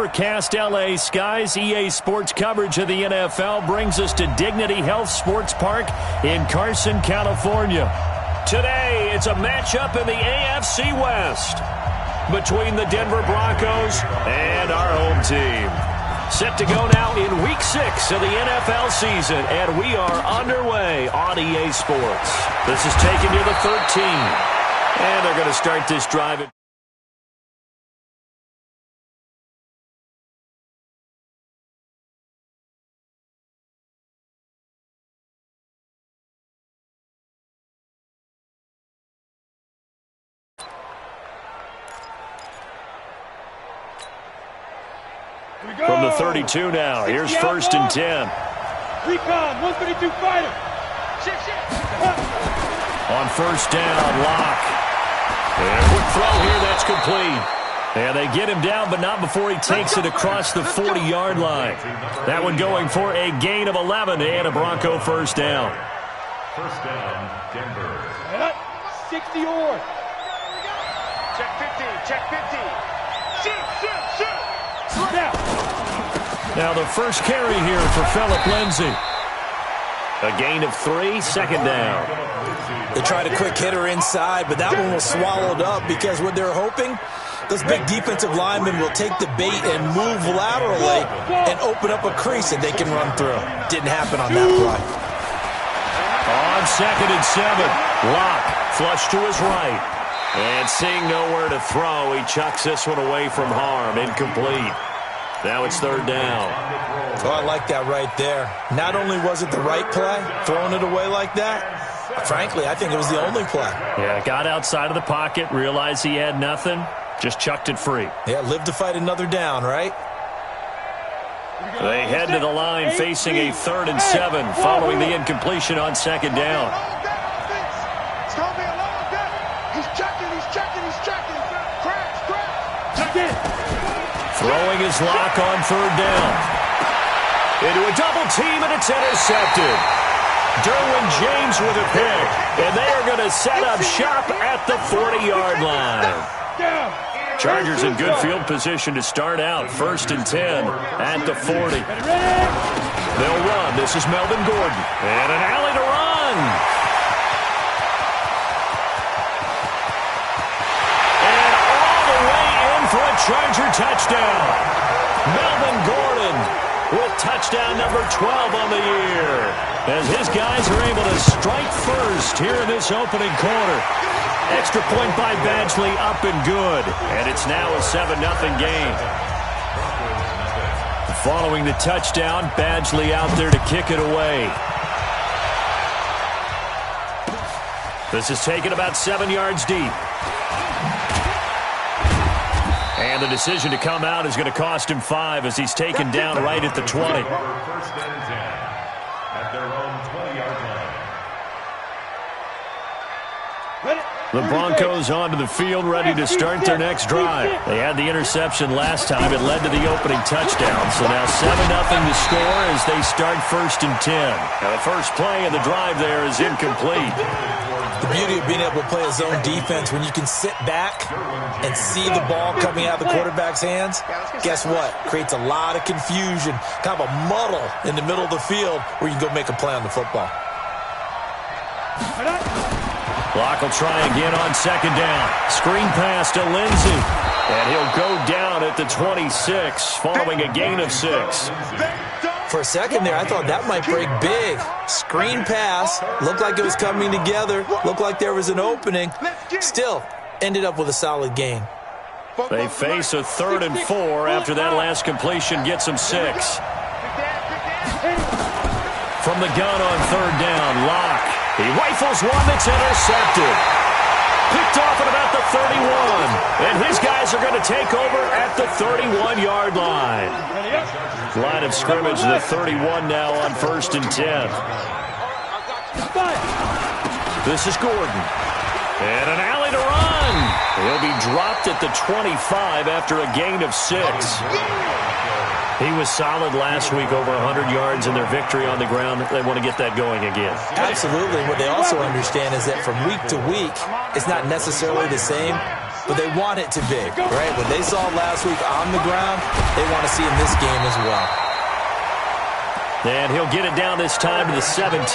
overcast LA skies, EA Sports coverage of the NFL brings us to Dignity Health Sports Park in Carson, California. Today, it's a matchup in the AFC West between the Denver Broncos and our home team. Set to go now in Week 6 of the NFL season, and we are underway on EA Sports. This is taking you to 13, and they're going to start this drive at from the 32 now. Here's 1st and 10. Recon, 132 fighter. On 1st down, Locke. And a quick throw here, that's complete. And they get him down, but not before he takes it across the 40-yard line. That one going for a gain of 11 and a Bronco 1st down. 1st down, Denver. 60 or. Check 50, check 50. Shoot. Now the first carry here for Phillip Lindsay. A gain of 3, 2nd down. They tried a quick hitter inside, but that one was swallowed up because what they're hoping, those big defensive linemen will take the bait and move laterally and open up a crease that they can run through. Didn't happen on that play. On 2nd and 7, Locke flush to his right. And seeing nowhere to throw, he chucks this one away from harm. Incomplete. Now it's 3rd down. Oh, I like that right there. Not only was it the right play, throwing it away like that, frankly, I think it was the only play. Yeah, got outside of the pocket, realized he had nothing, just chucked it free. Yeah, live to fight another down, right? They head to the line facing a 3rd and 7 following the incompletion on 2nd down. It's going to be a long day. He's checking. Throwing his Lock on 3rd down. Into a double team, and it's intercepted. Derwin James with a pick, and they are going to set up shop at the 40-yard line. Chargers in good field position to start out. 1st and 10 at the 40. They'll run. This is Melvin Gordon. And an alley to run. And all the way in for a Charger touchdown. Melvin Gordon with touchdown number 12 on the year, as his guys are able to strike first here in this opening quarter. Extra point by Badgley, up and good. And it's now a 7-0 game. Following the touchdown, Badgley out there to kick it away. This is taken about 7 yards deep. And the decision to come out is going to cost him 5 as he's taken down right at the 20. 1st and 10 at their own 20-yard line. The Broncos onto the field, ready to start their next drive. They had the interception last time. It led to the opening touchdown. So now 7-0 to score as they start 1st and 10. Now the first play of the drive there is incomplete. The beauty of being able to play a zone defense, when you can sit back and see the ball coming out of the quarterback's hands, guess what? Creates a lot of confusion, kind of a muddle in the middle of the field where you can go make a play on the football. Locke will try again on 2nd down. Screen pass to Lindsay. And he'll go down at the 26 following a gain of 6. For a second there, I thought that might break big. Screen pass, looked like it was coming together, looked like there was an opening. Still, ended up with a solid gain. They face a 3rd and 4 after that last completion gets them 6. From the gun on 3rd down, Locke. He rifles one that's intercepted. Picked off at about the 31. And his guys are going to take over at the 31-yard line. Line of scrimmage, the 31 now on 1st and 10. This is Gordon. And an alley to run. He'll be dropped at the 25 after a gain of 6. He was solid last week, over 100 yards in their victory on the ground. They want to get that going again. Absolutely. What they also understand is that from week to week, it's not necessarily the same, but they want it to be, right? What they saw last week on the ground, they want to see in this game as well. And he'll get it down this time to the 17.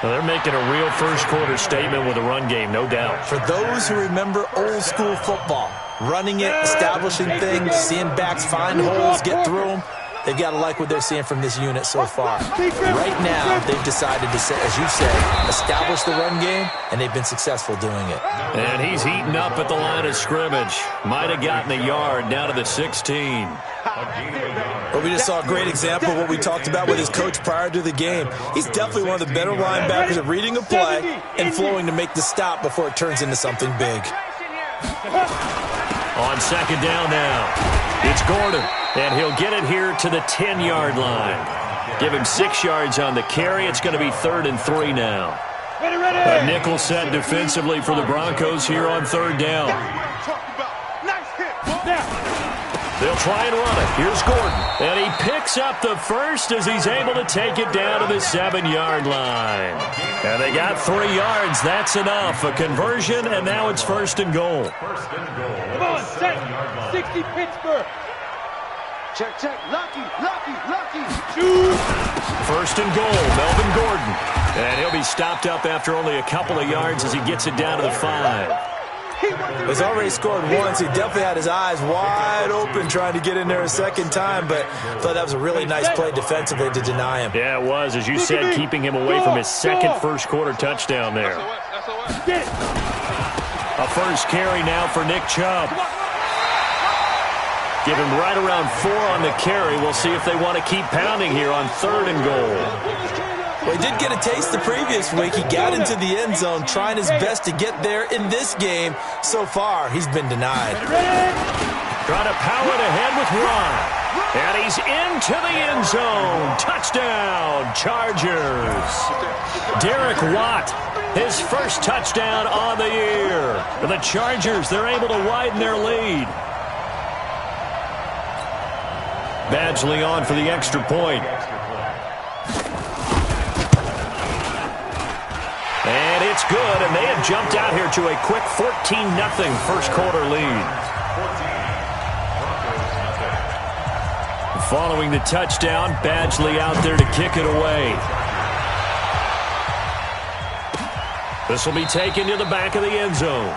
Well, they're making a real first-quarter statement with a run game, no doubt. For those who remember old-school football, running it, establishing things, seeing backs find holes, get through them, they've got to like what they're seeing from this unit so far. Right now, they've decided to, as you said, establish the run game, and they've been successful doing it. And he's heating up at the line of scrimmage. Might have gotten a yard down to the 16. Well, we just saw a great example of what we talked about with his coach prior to the game. He's definitely one of the better linebackers at reading a play and flowing to make the stop before it turns into something big. On second down now, it's Gordon, and he'll get it here to the 10-yard line. Give him 6 yards on the carry. It's going to be 3rd and 3 now. A nickel set defensively for the Broncos here on 3rd down. They'll try and run it. Here's Gordon. And he picks up the first as he's able to take it down to the 7-yard line. And they got 3 yards. That's enough. A conversion, and now it's 1st and goal. Come on, set. 60 Pittsburgh. Check, check. Lucky. Shoot. 1st and goal, Melvin Gordon. And he'll be stopped up after only a couple of yards as he gets it down to the 5. He's already scored once. He definitely had his eyes wide open trying to get in there a second time, but I thought that was a really nice play defensively to deny him. Yeah, it was, as you said, keeping him away from his second first-quarter touchdown there. A first carry now for Nick Chubb. Give him right around 4 on the carry. We'll see if they want to keep pounding here on 3rd and goal. Well, he did get a taste the previous week. He got into the end zone trying his best to get there in this game. So far, he's been denied. Trying to power it ahead with Ron. And he's into the end zone. Touchdown, Chargers. Derek Watt, his first touchdown on the year. For the Chargers, they're able to widen their lead. Badgley on for the extra point. And it's good, and they have jumped out here to a quick 14-0 first-quarter lead. Following the touchdown, Badgley out there to kick it away. This will be taken to the back of the end zone.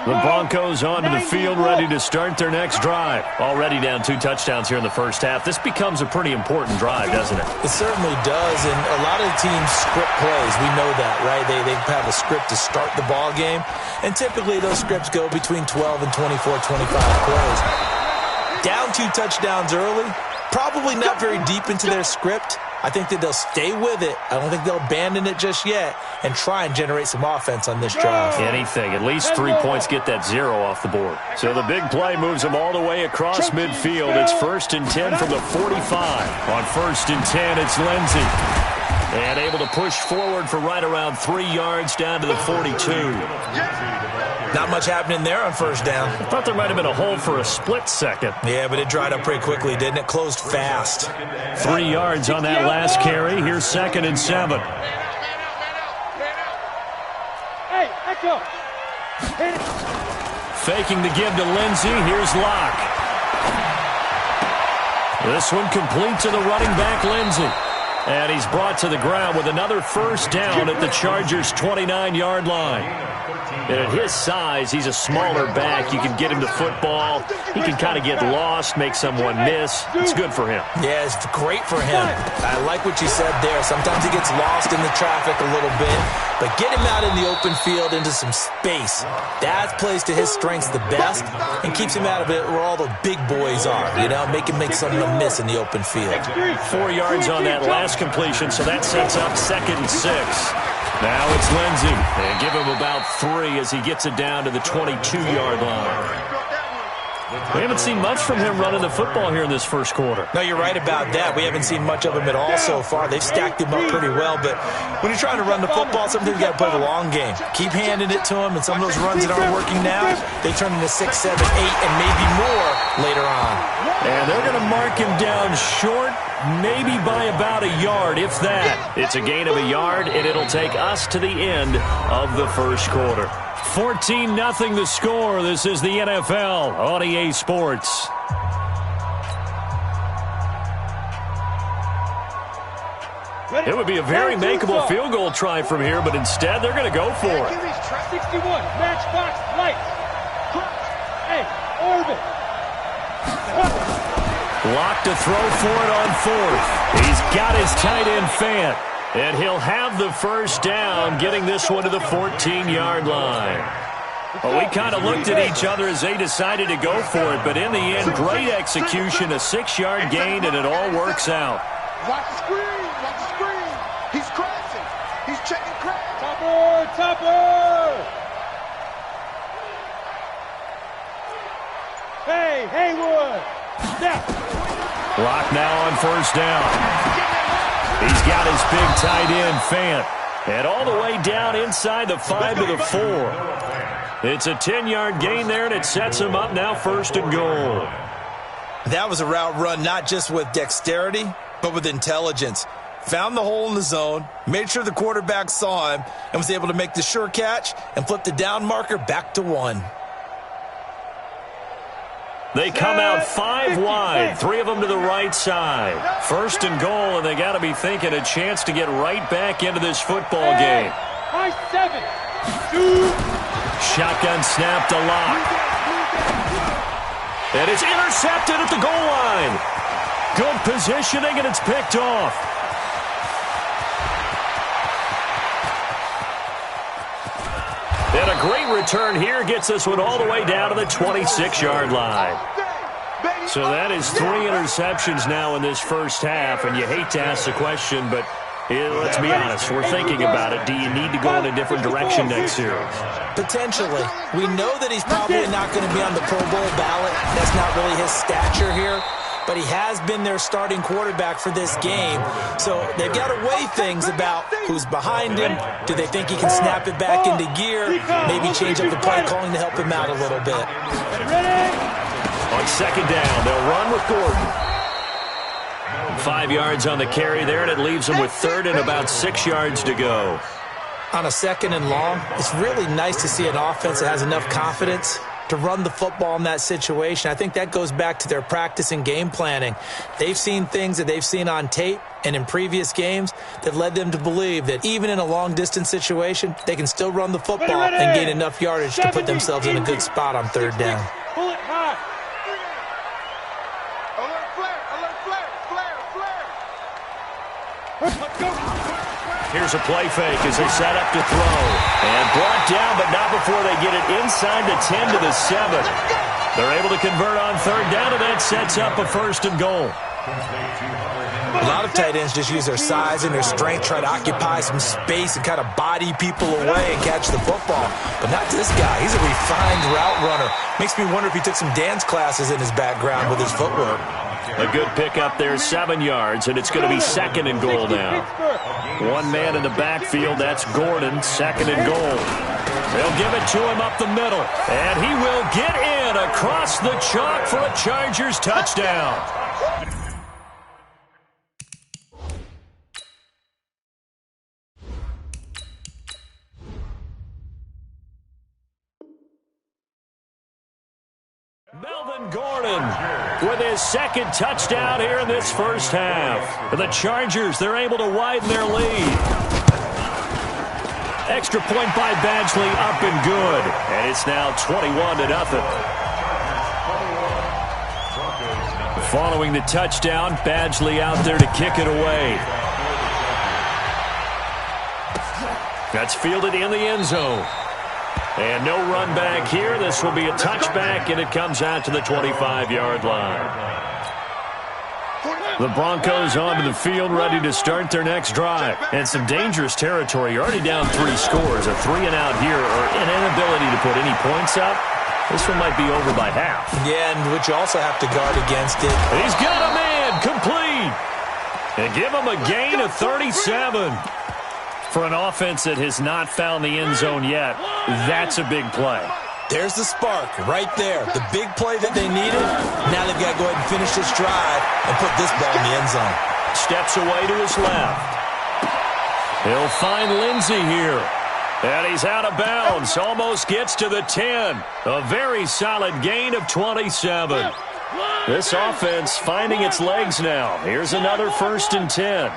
The Broncos onto the field, ready to start their next drive. Already down 2 touchdowns here in the first half. This becomes a pretty important drive, doesn't it? It certainly does, and a lot of teams script plays. We know that, right? They have a script to start the ball game, and typically those scripts go between 12 and 24, 25 plays. Down 2 touchdowns early, probably not very deep into their script. I think that they'll stay with it. I don't think they'll abandon it just yet and try and generate some offense on this drive. Anything. At least 3 points get that 0 off the board. So the big play moves them all the way across midfield. It's 1st and 10 from the 45. On 1st and 10, it's Lindsey. And able to push forward for right around 3 yards down to the 42. Not much happening there on 1st down. I thought there might have been a hole for a split second. Yeah, but it dried up pretty quickly, didn't it? Closed fast. 3 yards on that last carry. Here's 2nd and 7. Hey, echo. Faking the give to Lindsey. Here's Locke. This one complete to the running back, Lindsey. And he's brought to the ground with another 1st down at the Chargers' 29-yard line. And at his size, he's a smaller back. You can get him to football. He can kind of get lost, make someone miss. It's good for him. Yeah, it's great for him. I like what you said there. Sometimes he gets lost in the traffic a little bit. But get him out in the open field into some space. That plays to his strengths the best and keeps him out of it where all the big boys are. You know, make him make someone miss in the open field. 4 yards on that last completion, so that sets up 2nd and 6. Now it's Lindsey. And give him about 3 as he gets it down to the 22-yard line. We haven't seen much from him running the football here in this first quarter. No, you're right about that. We haven't seen much of him at all so far. They've stacked him up pretty well, but when you're trying to run the football, sometimes you got to play the long game. Keep handing it to him, and some of those runs that aren't working now, they turn into 6, 7, 8, and maybe more later on. And they're going to mark him down short maybe by about a yard, if that. It's a gain of a yard, and it'll take us to the end of the first quarter. 14-0 the score. This is the NFL on EA Sports. It would be a very makeable field goal try from here, but instead they're going to go for it. 61, matchbox, lights. Hey, orbit. Locked to throw for it on fourth. He's got his tight end Fant, and he'll have the first down, getting this one to the 14-yard line. Well, we kind of looked at each other as they decided to go for it, but in the end, great execution, a 6-yard gain, and it all works out. Watch the screen. Watch the screen. He's crashing. He's checking crash. Topper. Hey, Haywood. Snap. Lock now on first down. He's got his big tight end, Fant. And all the way down inside the 5 to the 4. It's a 10-yard gain there, and it sets him up now 1st and goal. That was a route run not just with dexterity, but with intelligence. Found the hole in the zone, made sure the quarterback saw him, and was able to make the sure catch and flip the down marker back to 1. They come out 5 wide, 3 of them to the right side. 1st and goal, and they got to be thinking a chance to get right back into this football game. High 7. 2. Shotgun snap to Lock. And it's intercepted at the goal line. Good positioning, and it's picked off. And a great return here gets this one all the way down to the 26-yard line. So that is 3 interceptions now in this first half, and you hate to ask the question, but let's be honest, we're thinking about it. Do you need to go in a different direction next series? Potentially. We know that he's probably not going to be on the Pro Bowl ballot. That's not really his stature here. But he has been their starting quarterback for this game. So they've got to weigh things about who's behind him. Do they think he can snap it back into gear? Maybe change up the play calling to help him out a little bit. On 2nd down, they'll run with Gordon. 5 yards on the carry there, and it leaves them with 3rd and about 6 yards to go. On a 2nd and long, it's really nice to see an offense that has enough confidence to run the football in that situation. I think that goes back to their practice and game planning. They've seen things that they've seen on tape and in previous games that led them to believe that even in a long-distance situation, they can still run the football and gain enough yardage to put themselves in a good spot on 3rd down. Pull it high. Here's a play fake as they set up to throw. And brought down, but not before they get it inside the 10 to the 7. They're able to convert on 3rd down, and that sets up a 1st and goal. A lot of tight ends just use their size and their strength, try to occupy some space and kind of body people away and catch the football. But not this guy. He's a refined route runner. Makes me wonder if he took some dance classes in his background with his footwork. A good pickup there, 7 yards, and it's going to be 2nd and goal now. 1 man in the backfield, that's Gordon, 2nd and goal. They'll give it to him up the middle, and he will get in across the chalk for a Chargers touchdown. Melvin Gordon with his 2nd touchdown here in this first half. For the Chargers, they're able to widen their lead. Extra point by Badgley, up and good. And it's now 21-0. Following the touchdown, Badgley out there to kick it away. That's fielded in the end zone. And no run back here. This will be a touchback, and it comes out to the 25-yard line. The Broncos onto the field, ready to start their next drive. And some dangerous territory. You're already down 3 scores. A 3-and-out here, or an inability to put any points up. This one might be over by half. Yeah, and which you also have to guard against it. He's got a man, complete. And give him a gain of 37. For an offense that has not found the end zone yet, that's a big play. There's the spark right there. The big play that they needed. Now they've got to go ahead and finish this drive and put this ball in the end zone. Steps away to his left. He'll find Lindsey here. And he's out of bounds. Almost gets to the 10. A very solid gain of 27. This offense finding its legs now. Here's another 1st and 10.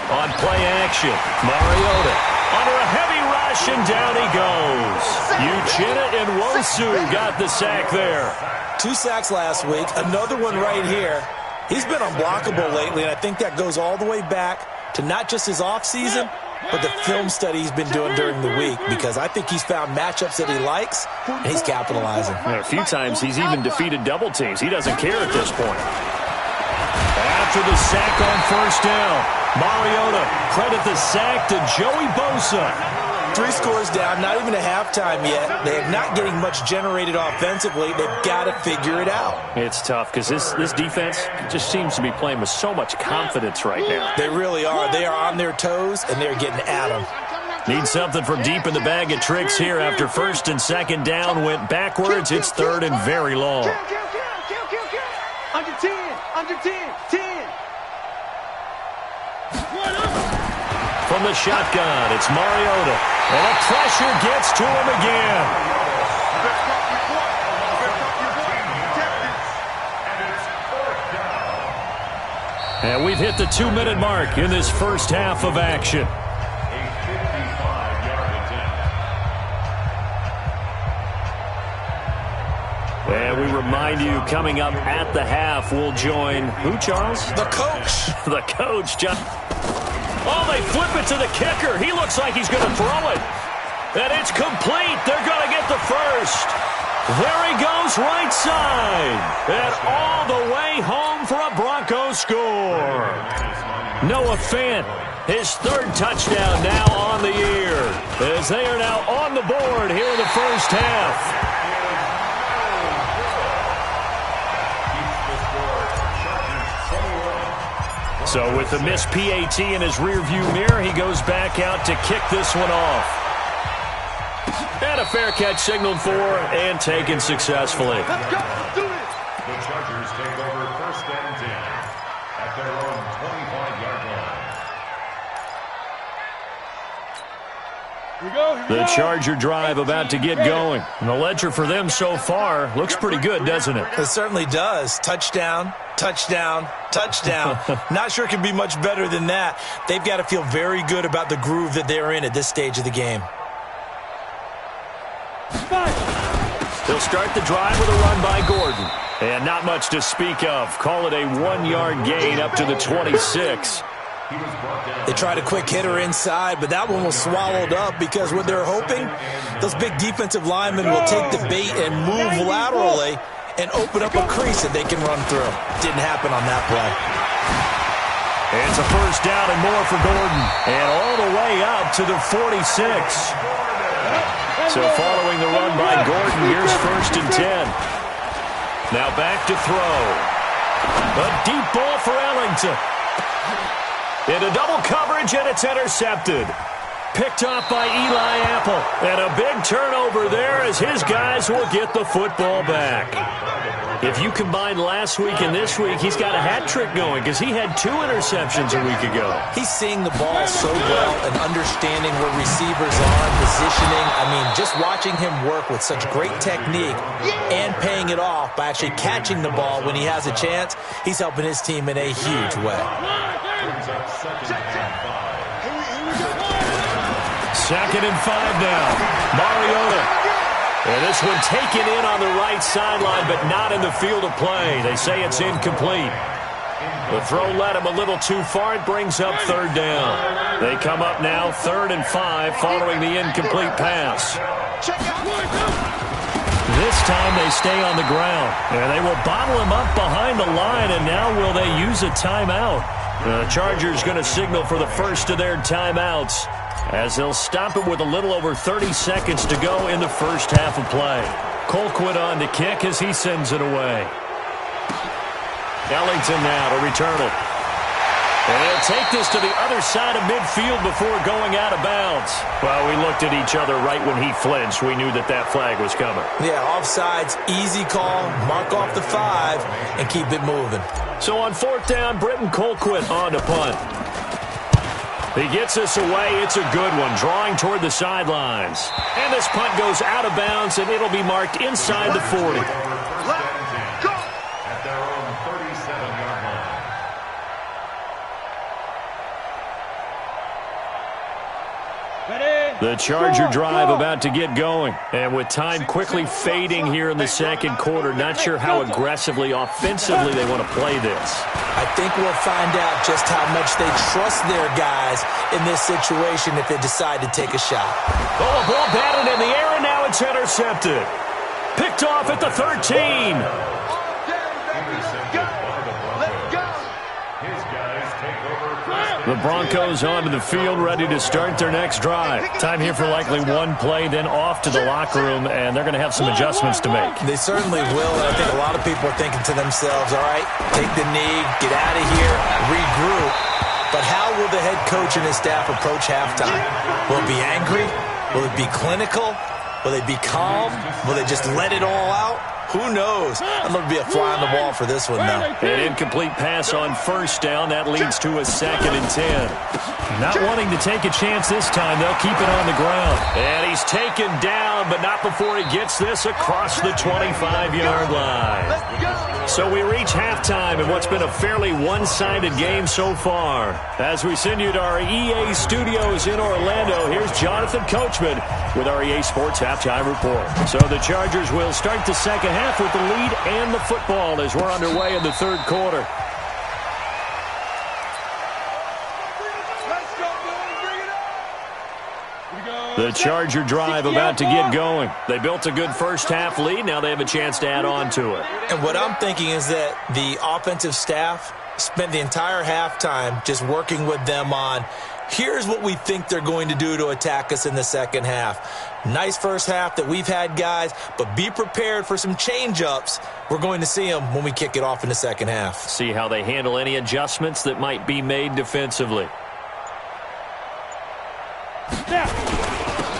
On play action, Mariota under a heavy rush, and down he goes. Uchenna and Nwosu got the sack there. 2 sacks last week, another one right here. He's been unblockable lately, and I think that goes all the way back to not just his offseason, but the film study he's been doing during the week, because I think he's found matchups that he likes, and he's capitalizing. A few times he's even defeated double teams. He doesn't care at this point. After the sack on 1st down, Mariota credit the sack to Joey Bosa. 3 scores down, not even a halftime yet. They are not getting much generated offensively. They've got to figure it out. It's tough because this defense just seems to be playing with so much confidence right now. They really are. They are on their toes, and they're getting at them. Need something from deep in the bag of tricks here after 1st and 2nd down went backwards. It's 3rd and very long. Under 10, under 10, 10. From the shotgun, it's Mariota. And the pressure gets to him again. And we've hit the 2-minute mark in this first half of action. And we remind you, coming up at the half, we'll join who, Charles? The coach. The coach, John. Oh, they flip it to the kicker. He looks like he's going to throw it. And it's complete. They're going to get the first. There he goes, right side. And all the way home for a Broncos score. Noah Fant, his 3rd touchdown now on the year, as they are now on the board here in the first half. So with the missed PAT in his rearview mirror, he goes back out to kick this one off. And a fair catch signaled for and taken successfully. Let's go. Do it. The Chargers take over 1st and 10 at their own 25-yard line. The Charger drive about to get going. And the ledger for them so far looks pretty good, doesn't it? It certainly does. Touchdown, touchdown, touchdown. Not sure it can be much better than that. They've got to feel very good about the groove that they're in at this stage of the game. They'll start the drive with a run by Gordon. And not much to speak of. Call it a 1-yard gain up to the 26. They tried a quick hitter inside, but that one was swallowed up because what they're hoping, those big defensive linemen will take the bait and move laterally and open up a crease that they can run through. Didn't happen on that play. It's a 1st down and more for Gordon. And all the way up to the 46. So following the run by Gordon, here's 1st and 10. Now back to throw. A deep ball for Ellington. Into double coverage, and it's intercepted. Picked off by Eli Apple. And a big turnover there as his guys will get the football back. If you combine last week and this week, he's got a hat trick going because he had 2 interceptions a week ago. He's seeing the ball so well and understanding where receivers are, positioning. I mean, just watching him work with such great technique and paying it off by actually catching the ball when he has a chance, he's helping his team in a huge way. 2nd and 5 now. Mariota. And this one taken in on the right sideline, but not in the field of play. They say it's incomplete. The throw led him a little too far. It brings up 3rd down. They come up now 3rd and 5 following the incomplete pass. This time they stay on the ground. And they will bottle him up behind the line, and now will they use a timeout? The Chargers going to signal for the first of their timeouts, as they'll stop it with a little over 30 seconds to go in the first half of play. Colquitt on to kick as he sends it away. Ellington now to return it. And he'll take this to the other side of midfield before going out of bounds. Well, we looked at each other right when he flinched. We knew that that flag was coming. Yeah, offsides, easy call, mark off the 5, and keep it moving. So on 4th down, Britton Colquitt on to punt. He gets us away. It's a good one, drawing toward the sidelines. And this punt goes out of bounds, and it'll be marked inside the 40. At their own 37-yard line. The Charger drive about to get going. And with time quickly fading here in the second quarter, not sure how aggressively, offensively they want to play this. I think we'll find out just how much they trust their guys in this situation if they decide to take a shot. Oh, a ball batted in the air, and now it's intercepted. Picked off at the 13. The Broncos onto the field, ready to start their next drive. Time here for likely one play, then off to the locker room, and they're going to have some adjustments to make. They certainly will, and I think a lot of people are thinking to themselves, all right, take the knee, get out of here, regroup. But how will the head coach and his staff approach halftime? Will it be angry? Will it be clinical? Will they be calm? Will they just let it all out? Who knows? I'd love to be a fly on the wall for this one, though. An incomplete pass on 1st down. That leads to a 2nd and 10. Not wanting to take a chance this time. They'll keep it on the ground. And he's taken down, but not before he gets this across the 25-yard line. So we reach halftime in what's been a fairly one-sided game so far. As we send you to our EA studios in Orlando, here's Jonathan Coachman with our EA Sports Halftime Report. So the Chargers will start the second half with the lead and the football as we're underway in the third quarter. The Charger drive about to get going. They built a good first half lead. Now they have a chance to add on to it. And what I'm thinking is that the offensive staff spent the entire halftime just working with them on, here's what we think they're going to do to attack us in the second half. Nice first half that we've had, guys, but be prepared for some change-ups. We're going to see them when we kick it off in the second half. See how they handle any adjustments that might be made defensively.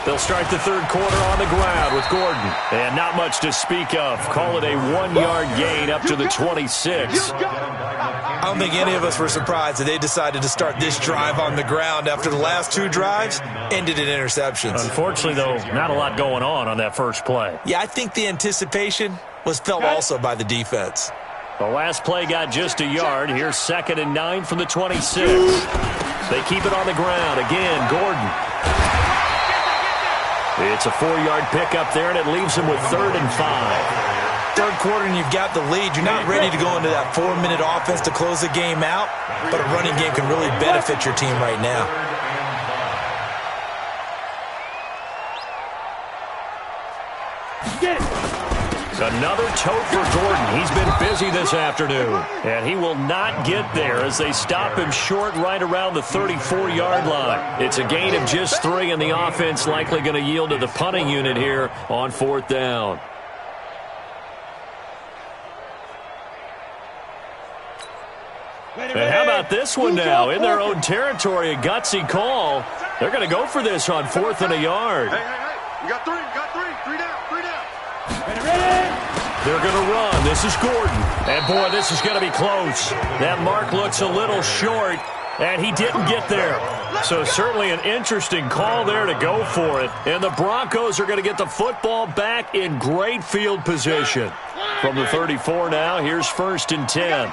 They'll start the third quarter on the ground with Gordon. And not much to speak of. Call it a 1-yard gain up to the 26. I don't think any of us were surprised that they decided to start this drive on the ground after the last 2 drives ended in interceptions. Unfortunately, though, not a lot going on that first play. Yeah, I think the anticipation was felt also by the defense. The last play got just a yard. Here's 2nd and 9 from the 26. They keep it on the ground. Again, Gordon. It's a 4-yard pickup there, and it leaves them with 3rd and 5. Third quarter, and you've got the lead. You're not ready to go into that 4-minute offense to close the game out, but a running game can really benefit your team right now. Another tote for Gordon. He's been busy this afternoon. And he will not get there as they stop him short right around the 34-yard line. It's a gain of just 3, and the offense likely going to yield to the punting unit here on 4th down. And how about this one now? In their own territory, a gutsy call. They're going to go for this on 4th and a yard. Hey. You got 3 down. They're going to run. This is Gordon. And, boy, this is going to be close. That mark looks a little short, and he didn't get there. So certainly an interesting call there to go for it. And the Broncos are going to get the football back in great field position. From the 34 now, here's 1st and 10.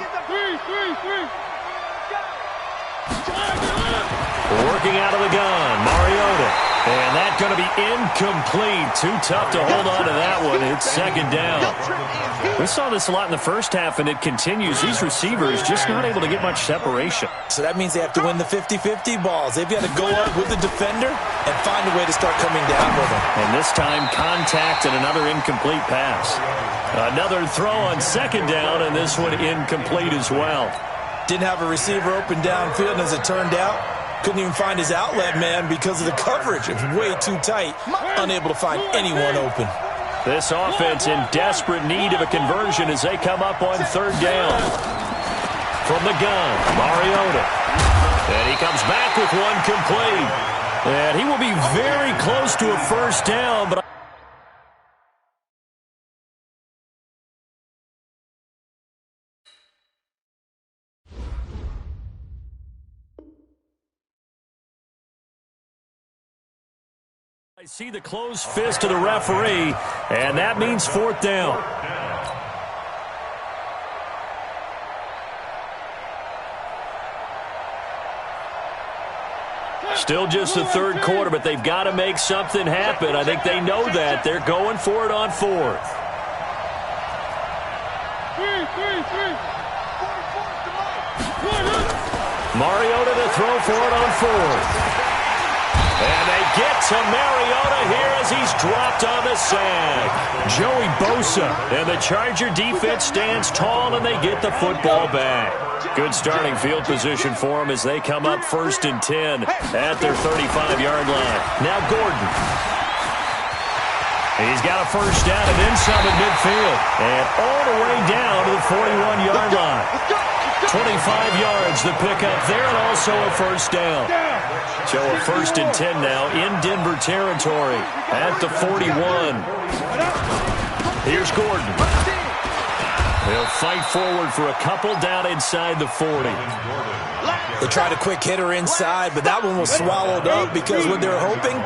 Working out of the gun, Mariota. And that's going to be incomplete. Too tough to hold on to that one. It's 2nd down. We saw this a lot in the first half, and it continues. These receivers just not able to get much separation. So that means they have to win the 50-50 balls. They've got to go up with the defender and find a way to start coming down with them. And this time, contact and another incomplete pass. Another throw on 2nd down, and this one incomplete as well. Didn't have a receiver open downfield, and as it turned out, couldn't even find his outlet man because of the coverage. It was way too tight, unable to find anyone open. This offense in desperate need of a conversion as they come up on 3rd down. From the gun, Mariota. And he comes back with one complete. And he will be very close to a first down, but I see the closed fist of the referee, and that means fourth down. Still just the third quarter, but they've got to make something happen. I think they know that. They're going for it on fourth. Mariota to throw for it on fourth. And they get to Mariota here as he's dropped on the sag. Joey Bosa and the Charger defense stands tall, and they get the football back. Good starting field position for them as they come up 1st and 10 at their 35-yard line. Now Gordon. He's got a first down and then some at midfield. And all the way down to the 41-yard line. 25 yards the pickup there, and also a first down. So a 1st and 10 now in Denver territory at the 41. Here's Gordon. He'll fight forward for a couple down inside the 40. They tried a quick hitter inside, but that one was swallowed up because what they're hoping,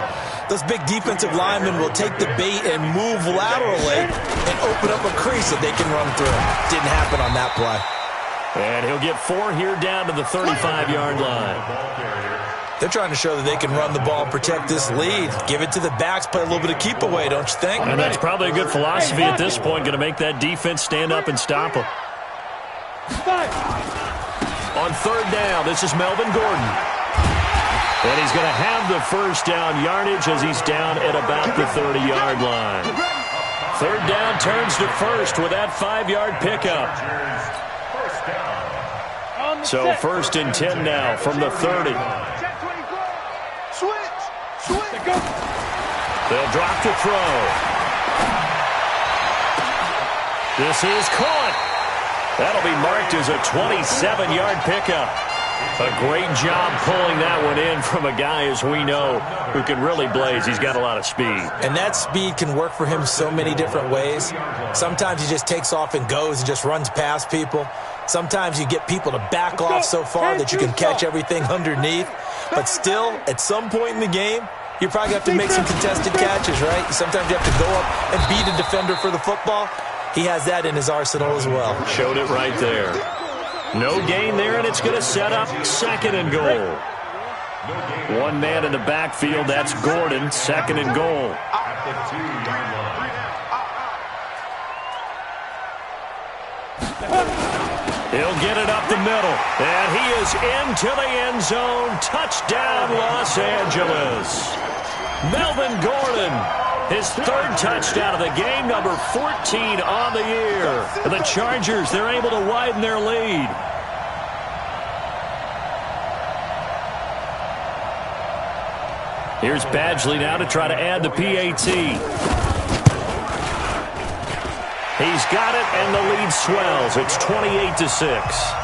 those big defensive linemen will take the bait and move laterally and open up a crease that they can run through. Didn't happen on that play. And he'll get 4 here down to the 35-yard line. They're trying to show that they can run the ball and protect this lead. Give it to the backs, play a little bit of keep away, don't you think? And that's probably a good philosophy at this point, going to make that defense stand up and stop them. On 3rd down, this is Melvin Gordon. And he's going to have the first down yardage as he's down at about the 30-yard line. 3rd down turns to 1st with that 5-yard pickup. So 1st and 10 now from the 30. They'll drop the throw. This is caught. That'll be marked as a 27-yard pickup. A great job pulling that one in from a guy, as we know, who can really blaze. He's got a lot of speed. And that speed can work for him so many different ways. Sometimes he just takes off and goes and just runs past people. Sometimes you get people to back off so far that you can catch everything underneath. But still, at some point in the game, you probably have to make some contested catches, right? Sometimes you have to go up and beat a defender for the football. He has that in his arsenal as well. Showed it right there. No gain there, and it's going to set up 2nd and goal. One man in the backfield, that's Gordon, 2nd and goal. He'll get it up the middle, and he is into the end zone. Touchdown, Los Angeles. Melvin Gordon, his 3rd touchdown of the game, number 14 on the year. And the Chargers, they're able to widen their lead. Here's Badgley now to try to add the PAT. He's got it, and the lead swells. It's 28-6.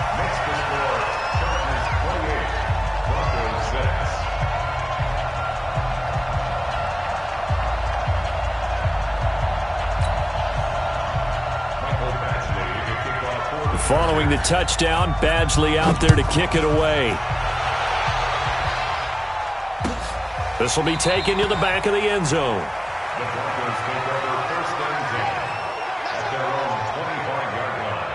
Following the touchdown, Badgley out there to kick it away. This will be taken to the back of the end zone. The Broncos take over 1st and 10 at their own 25-yard line.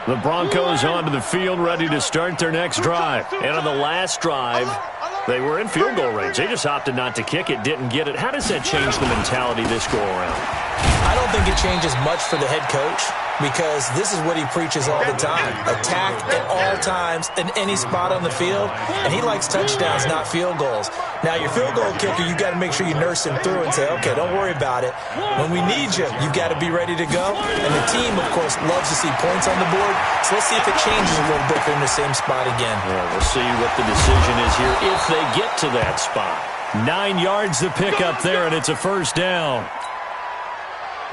The Broncos onto the field, ready to start their next drive. And on the last drive, they were in field goal range. They just opted not to kick it, didn't get it. How does that change the mentality this go around? I don't think it changes much for the head coach because this is what he preaches all the time. Attack at all times in any spot on the field, and he likes touchdowns, not field goals. Now, your field goal kicker, you got to make sure you nurse him through and say, okay, don't worry about it. When we need you, you got to be ready to go. And the team, of course, loves to see points on the board, so let's see if it changes a little bit if they're in the same spot again. Yeah, we'll see what the decision is here if they get to that spot. 9 yards to pick up there, and it's a first down.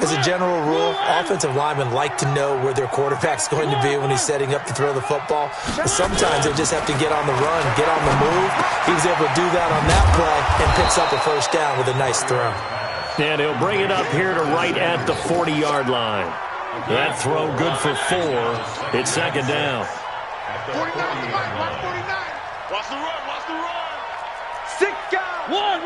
As a general rule, offensive linemen like to know where their quarterback's going to be when he's setting up to throw the football. But sometimes they just have to get on the run, get on the move. He was able to do that on that play and picks up a first down with a nice throw. And he'll bring it up here to right at the 40-yard line. That throw good for 4. It's second down. 49 to the line, 49. Watch the run, watch the run. 6 guys. One.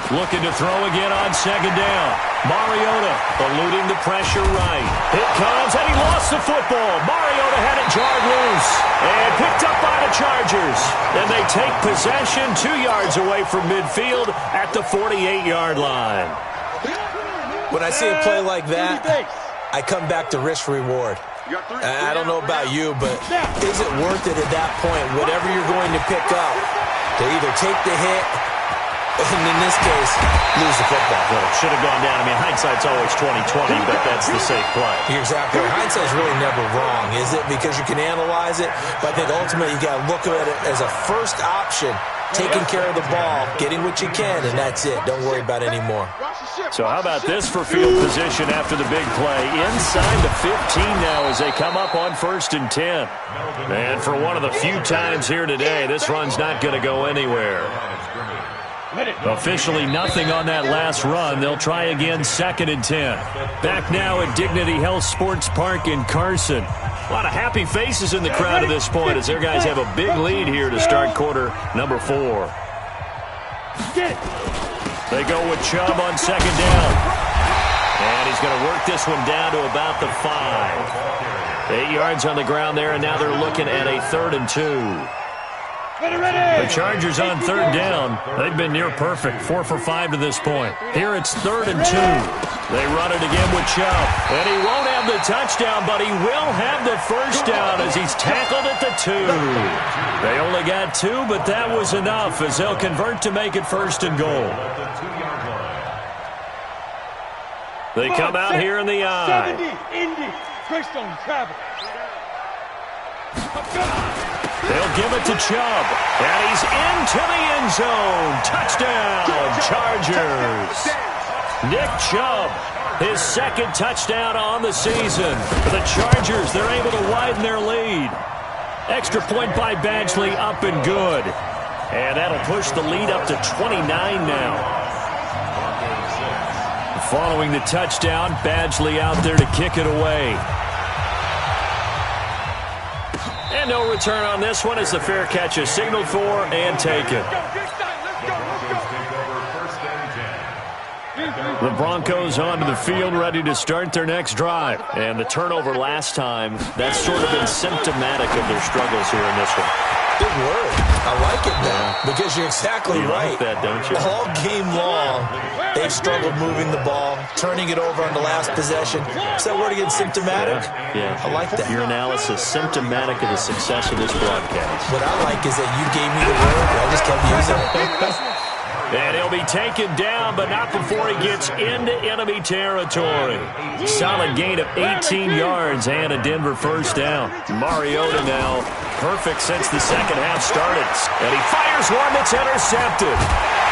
Looking to throw again on second down. Mariota eluding the pressure right. It comes, and he lost the football. Mariota had it jarred loose and picked up by the Chargers. And they take possession 2 yards away from midfield at the 48-yard line. When I see a play like that, I come back to risk-reward. I don't know about you, but is it worth it at that point, whatever you're going to pick up, to either take the hit and in this case, lose the football? Well, it should have gone down. I mean, hindsight's always 20/20, but that's the safe play. You're exactly right. Hindsight's really never wrong, is it? Because you can analyze it, but I think ultimately you got to look at it as a first option, taking care of the ball, getting what you can, and that's it. Don't worry about any more. So how about this for field position after the big play? Inside the 15 now as they come up on 1st and 10. And for one of the few times here today, this run's not going to go anywhere. Officially nothing on that last run. They'll try again 2nd and 10. Back now at Dignity Health Sports Park in Carson. A lot of happy faces in the crowd at this point as their guys have a big lead here to start quarter number 4. They go with Chubb on 2nd down. And he's going to work this one down to about the 5. 8 yards on the ground there, and now they're looking at a 3rd and 2. The Chargers on 3rd down. They've been near perfect, 4 for 5 to this point. Here it's 3rd and 2. They run it again with Chubb. And he won't have the touchdown, but he will have the first down as he's tackled at the 2. They only got 2, but that was enough as they'll convert to make it 1st and goal. They come out here in the I. 70, Indy, Greystone travel. They'll give it to Chubb, and he's into the end zone. Touchdown, Chargers. Nick Chubb, his 2nd touchdown on the season. For the Chargers, they're able to widen their lead. Extra point by Badgley, up and good. And that'll push the lead up to 29 now. Following the touchdown, Badgley out there to kick it away. And no return on this one as the fair catch is signaled for and taken. The Broncos onto the field ready to start their next drive. And the turnover last time, that's sort of been symptomatic of their struggles here in this one. Good word. I like it now because you're exactly right. Like that, don't you? All game long, they've struggled moving the ball, turning it over on the last possession. Is that word again, symptomatic? Yeah. I like that. Your analysis, symptomatic of the success of this broadcast. What I like is that you gave me the word, and I just kept using it. And he'll be taken down, but not before he gets into enemy territory. Solid gain of 18 yards and a Denver first down. Mariota now perfect since the second half started. And he fires one that's intercepted.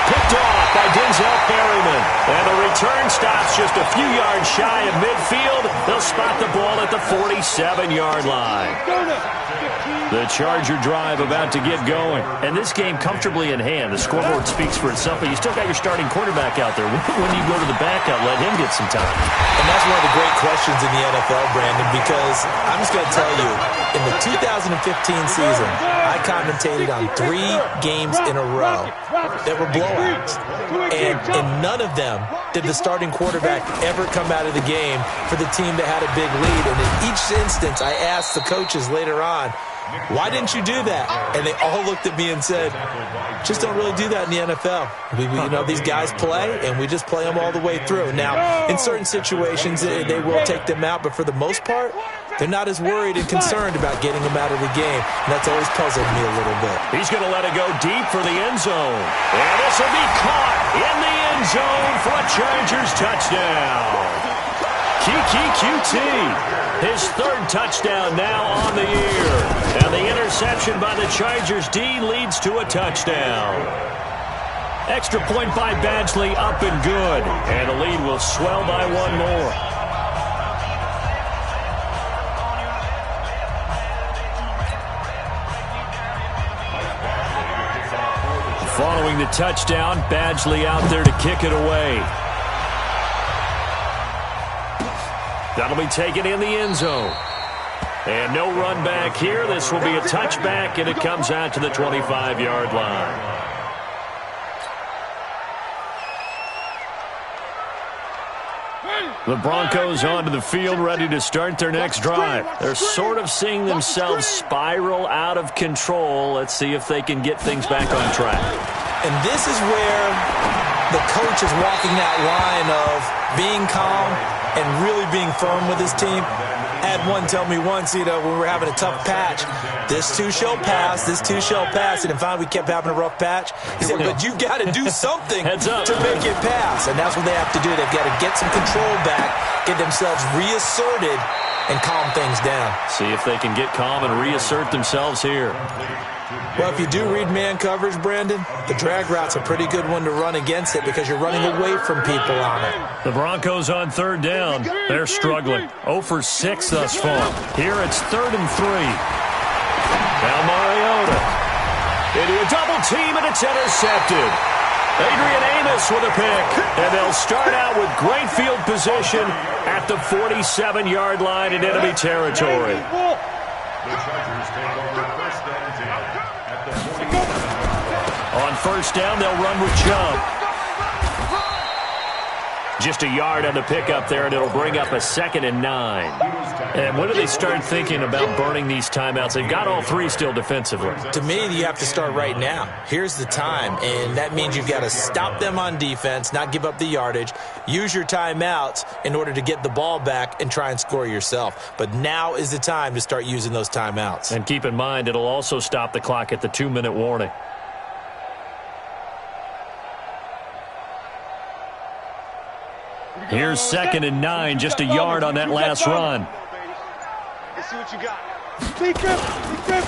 Picked off by Denzel Perryman. And the return stops just a few yards shy of midfield. They'll spot the ball at the 47-yard line. The Charger drive about to get going. And this game comfortably in hand. The scoreboard speaks for itself, but you still got your starting quarterback out there. When do you go to the backup, let him get some time? And that's one of the great questions in the NFL, Brandon, because I'm just going to tell you, in the 2015 season, I commentated on 3 games in a row that were blowouts. And in none of them did the starting quarterback ever come out of the game for the team that had a big lead. And in each instance, I asked the coaches later on, why didn't you do that? And they all looked at me and said, just don't really do that in the NFL. These guys play, and we just play them all the way through. Now, in certain situations, they will take them out, but for the most part, they're not as worried and concerned about getting them out of the game. And that's always puzzled me a little bit. He's going to let it go deep for the end zone. And this will be caught in the end zone for a Chargers touchdown. QT, his third touchdown now on the year. And the interception by the Chargers D leads to a touchdown. Extra point by Badgley, up and good. And the lead will swell by one more. Following the touchdown, Badgley out there to kick it away. That'll be taken in the end zone. And no run back here. This will be a touchback, and it comes out to the 25-yard line. The Broncos onto the field, ready to start their next drive. They're sort of seeing themselves spiral out of control. Let's see if they can get things back on track. And this is where the coach is walking that line of being calm and really being firm with his team. I had one tell me once, when we were having a tough patch, this too shall pass, this too shall pass. And finally we kept having a rough patch. He said, but you've got to do something to make it pass. And that's what they have to do. They've got to get some control back, get themselves reasserted, and calm things down. See if they can get calm and reassert themselves here. Well, if you do read man coverage, Brandon, the drag route's a pretty good one to run against it because you're running away from people on it. The Broncos on third down. They're struggling. 0 for 6 thus far. Here it's 3rd and 3. Now Mariota into a double team, and it's intercepted. Adrian Amos with a pick. And they'll start out with great field position at the 47-yard line in enemy territory. The Chargers take over first and 10 at the 40. On first down, they'll run with Chubb. Just a yard on the pickup there, and it'll bring up a 2nd and 9. And when do they start thinking about burning these timeouts? They've got all 3 still defensively. To me, you have to start right now. Here's the time, and that means you've got to stop them on defense, not give up the yardage, use your timeouts in order to get the ball back and try and score yourself. But now is the time to start using those timeouts. And keep in mind, it'll also stop the clock at the 2-minute warning. Here's 2nd and 9, just a yard on that last run. Let's see what you got.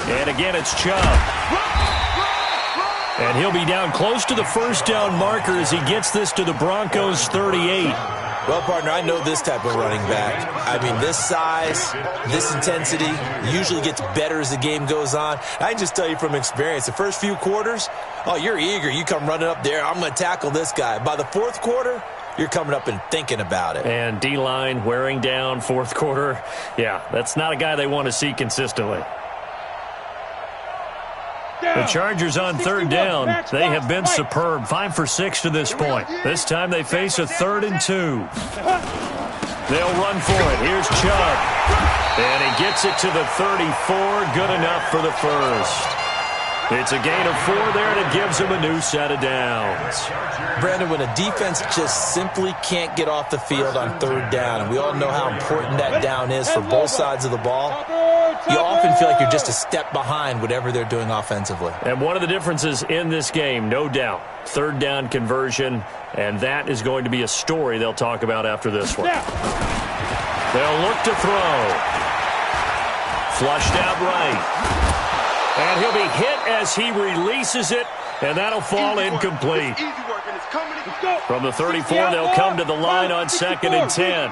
And again, it's Chubb. And he'll be down close to the first down marker as he gets this to the Broncos' 38. Well, partner, I know this type of running back. I mean, this size, this intensity usually gets better as the game goes on. I can just tell you from experience, the first few quarters, you're eager. You come running up there, I'm going to tackle this guy. By the 4th quarter, you're coming up and thinking about it. And D-line wearing down 4th quarter. Yeah, that's not a guy they want to see consistently. The Chargers on third down. They have been superb. 5 for 6 to this point. This time they face a 3rd and 2. They'll run for it. Here's Chubb. And he gets it to the 34. Good enough for the first. It's a gain of 4 there, and it gives him a new set of downs. Brandon, when a defense just simply can't get off the field on third down, and we all know how important that down is for both sides of the ball, you often feel like you're just a step behind whatever they're doing offensively. And one of the differences in this game, no doubt, third down conversion, and that is going to be a story they'll talk about after this one. They'll look to throw. Flushed out right. And he'll be hit as he releases it, and that'll fall incomplete. From the 34, they'll come to the line on 2nd and 10.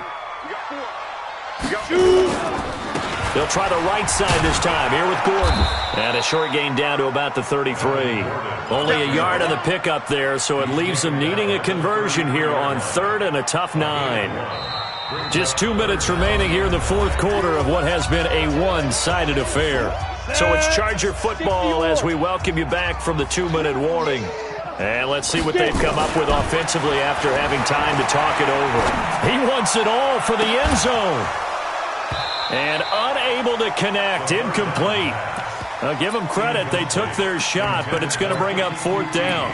They'll try the right side this time, here with Gordon. And a short gain down to about the 33. Only a yard on the pickup there, so it leaves them needing a conversion here on 3rd and a tough 9. Just 2 minutes remaining here in the 4th quarter of what has been a one-sided affair. So it's Charger football as we welcome you back from the 2-minute warning. And let's see what they've come up with offensively after having time to talk it over. He wants it all for the end zone. And unable to connect, incomplete. I'll give them credit. They took their shot, but it's going to bring up 4th down.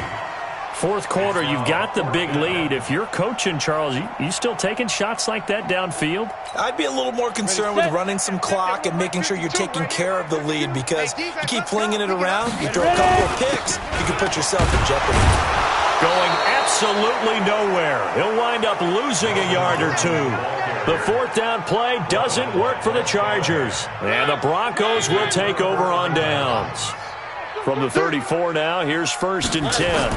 Fourth quarter, you've got the big lead. If you're coaching, Charles, you still taking shots like that downfield? I'd be a little more concerned with running some clock and making sure you're taking care of the lead, because you keep flinging it around, you throw a couple of picks, you can put yourself in jeopardy. Going absolutely nowhere. He'll wind up losing a yard or two. The 4th down play doesn't work for the Chargers. And the Broncos will take over on downs. From the 34 now, here's 1st and 10.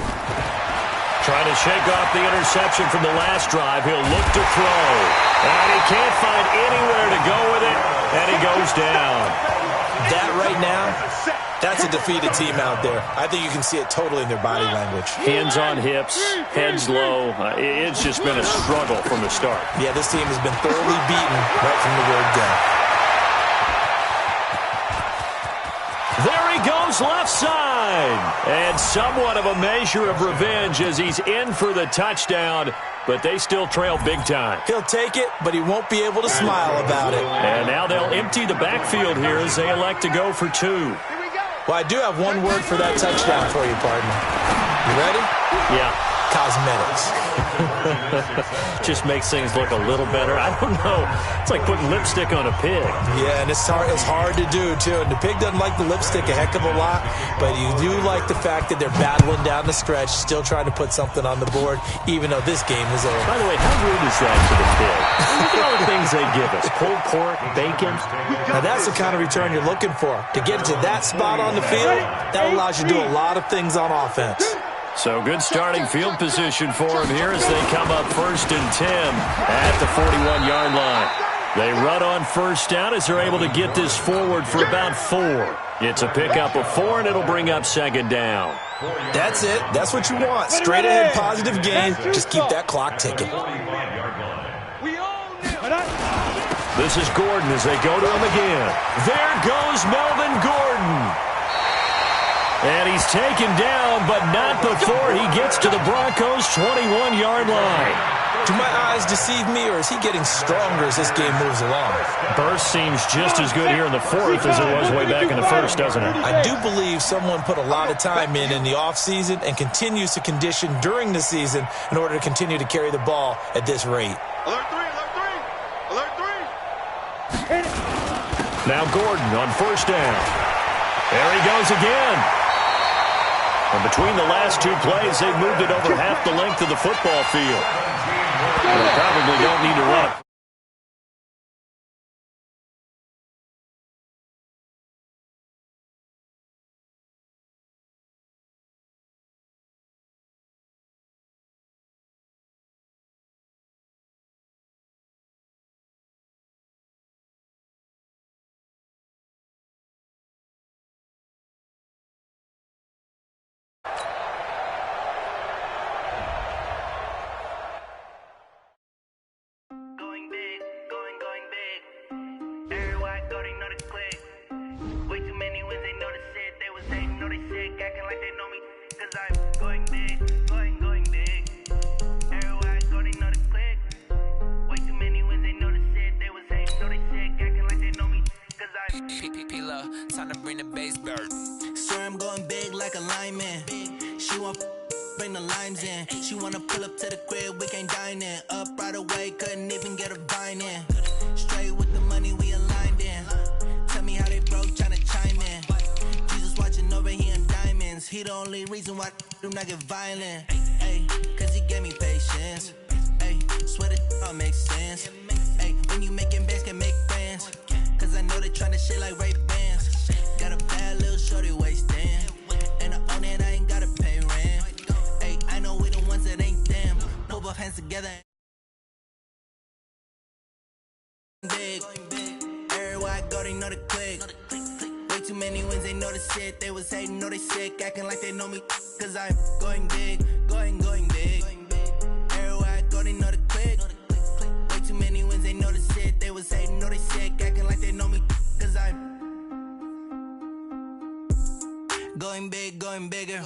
Trying to shake off the interception from the last drive. He'll look to throw. And he can't find anywhere to go with it. And he goes down. That right now, that's a defeated team out there. I think you can see it totally in their body language. Hands on hips, heads low. It's just been a struggle from the start. Yeah, this team has been thoroughly beaten right from the word go. There he goes left side. And somewhat of a measure of revenge as he's in for the touchdown. But they still trail big time. He'll take it, but he won't be able to smile about it. And now they'll empty the backfield here as they elect to go for 2. Well, I do have one word for that touchdown for you, partner. You ready? Yeah. Cosmetics. Just makes things look a little better. I don't know. It's like putting lipstick on a pig. Yeah, and it's hard to do, too. And the pig doesn't like the lipstick a heck of a lot, but you do like the fact that they're battling down the stretch, still trying to put something on the board, even though this game is over. By the way, how rude is that to the pig? Look at all the things they give us. Pulled pork, bacon. Now, that's the kind of return you're looking for. To get to that spot on the field, that allows you to do a lot of things on offense. So good starting field position for him here as they come up 1st and 10 at the 41-yard line. They run on 1st down as they're able to get this forward for about 4. It's a pickup of 4, and it'll bring up 2nd down. That's it. That's what you want. Straight ahead positive game. Just keep that clock ticking. This is Gordon as they go to him again. There goes Melvin Gordon. And he's taken down, but not before he gets to the Broncos' 21-yard line. Do my eyes deceive me, or is he getting stronger as this game moves along? Burst seems just as good here in the 4th as it was way back in the 1st, doesn't it? I do believe someone put a lot of time in the offseason and continues to condition during the season in order to continue to carry the ball at this rate. Alert 3, alert 3, alert 3. Now Gordon on 1st down. There he goes again. And between the last 2 plays, they've moved it over half the length of the football field. They probably don't need to run it. Time to bring the bass back. Swear I'm going big like a lineman. She want bring the limes in. She wanna pull up to the crib, we can't dine in. Up right away, couldn't even get a vine in. Straight with the money we aligned in. Tell me how they broke, tryna chime in. Jesus watching over here in diamonds. He the only reason why do not get violent. Ay, cause he gave me patience. Ay, swear that all makes sense. Ay, when you making bands can make friends. Cause I know they tryna shit like Ray Bans. Got a bad little shorty wasting. And I own it, I ain't gotta pay rent. Ay, I know we the ones that ain't them. Put both hands together. Big. Everywhere I go, they know the click. Way too many wins, they know the shit. They was hating, know they sick, acting like they know me. Cause I'm going big, going big. Everywhere I go, they know the click. Way too many wins, they know the shit. They was hating, know they sick, acting like they know me. Cause I'm going big, going bigger.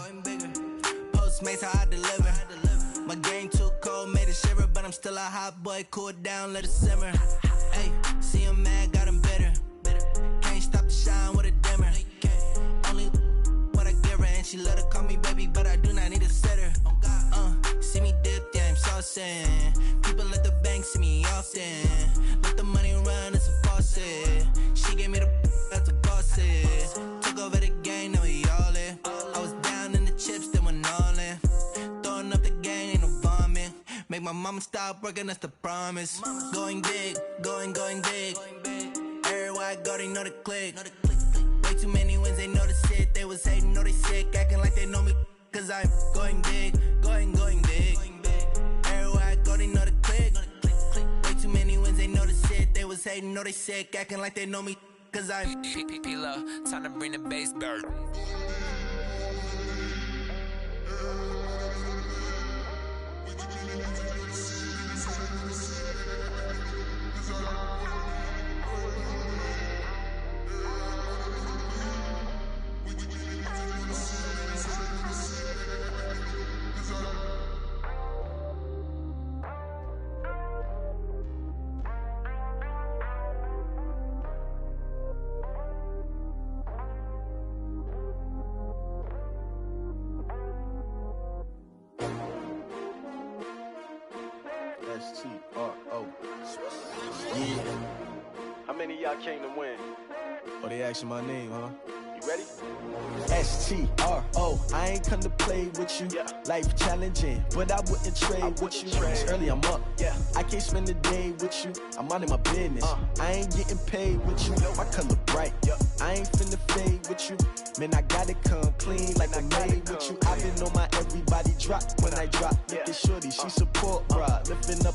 Postmates how I deliver. My game too cold, made it shiver, but I'm still a hot boy. Cool it down, let it simmer. Hey, see him mad, got him bitter. Can't stop the shine with a dimmer. She love to call me baby, but I do not need a setter. See me dip, yeah, I'm saucing. People at the bank see me often. Let the money run, it's a faucet. She gave me the at the bosses. Took over the game, now we all in. I was down in the chips, then went all in. Throwing up the game, ain't no vomit. Make my mama stop working, that's the promise. Going big, going big. Everywhere I go, they know the click. Way too many wins, they know the shit. They was hating, know they sick, acting like they know me. Cause I'm going big, going big. Everywhere I go, they know the click. Way too many wins, they know the shit. They was hating, know they sick, acting like they know me. Cause I'm P-P-P-Love, time to bring the bass bird. S-T-R-O. Yeah. How many of y'all came to win? Oh, they asking my name, huh? You ready? S-T-R-O. I ain't come to play with you. Life challenging, but I wouldn't trade with you. It's early, I'm up. I can't spend the day with you. I'm out of my business. I ain't getting paid with you. My color bright. I ain't finna fade with you. Man, I gotta come clean like I made with you. I've been on my everybody drop when I drop. Look at shorty, she support ride. Lifting up,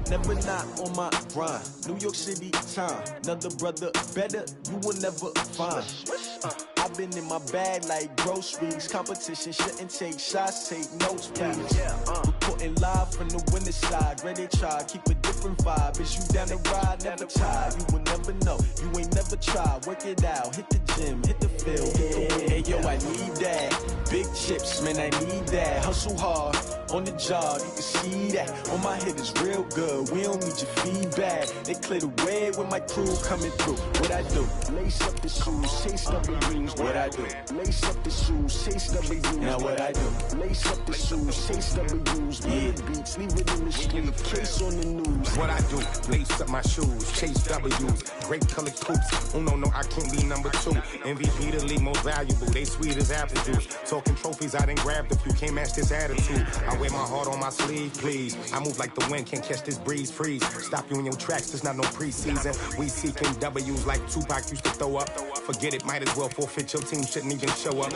never not on my grind. New York City time, another brother better, you will never find. I've been in my bag like groceries. Competition shouldn't take shots, take notes, please. Reporting live from the winning side. Ready to try, keep a different vibe. Is you down the ride, never tired. You will never know, you ain't never tried. Work it out, hit the gym, hit the field, hit the win. Hey yo, I need that. Big chips, man, I need that. Hustle hard, on the job, you can see that. On my head is real good, we don't need your feedback. They clear the way with my crew coming through. What I do? Lace up the shoes, chase W's. What I do? Lace up the shoes, chase W's. Now what I do? Lace up the shoes, chase W's. Big beats, leave it in the street, case on the news. What I do? Lace up my shoes, chase W's. Great colored coops. Oh no, I can't be number 2. MVP the league most valuable. They sweet as apple juice. Talking trophies, I done grabbed a few. Can't match this attitude. I wear my heart on my sleeve, please. I move like the wind, can't catch this breeze, freeze. Stop you in your tracks, there's not no preseason. We seeking W's like Tupac used to throw up. Forget it, might as well forfeit, your team shouldn't even show up.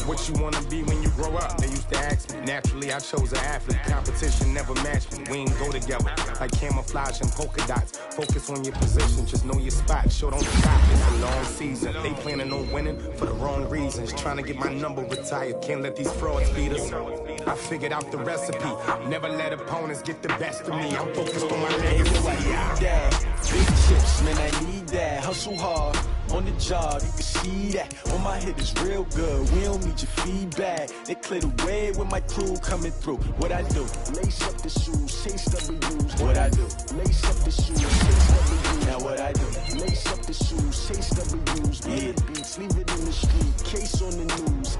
What you wanna be when you grow up? They used to ask me. Naturally, I chose an athlete. Competition never matched me. We ain't go together like camouflage and polka dots. Focus on your position, just know your spot. Show don't stop, it's a long season. They planning on winning for the wrong reasons. Trying to get my number retired, can't let these frauds beat us. I figured out the recipe. Never let opponents get the best of me. I'm focused on my legacy. I need that. Big chips, man, I need that. Hustle hard, on the job, you can see that. On my head is real good, we don't need your feedback. They clear the way with my crew coming through. What I do? Lace up the shoes, chase W's. What I do? Lace up the shoes, chase W's. Now what I do? Lace up the shoes, chase W's. Big beats, leave it in the street, case on the news.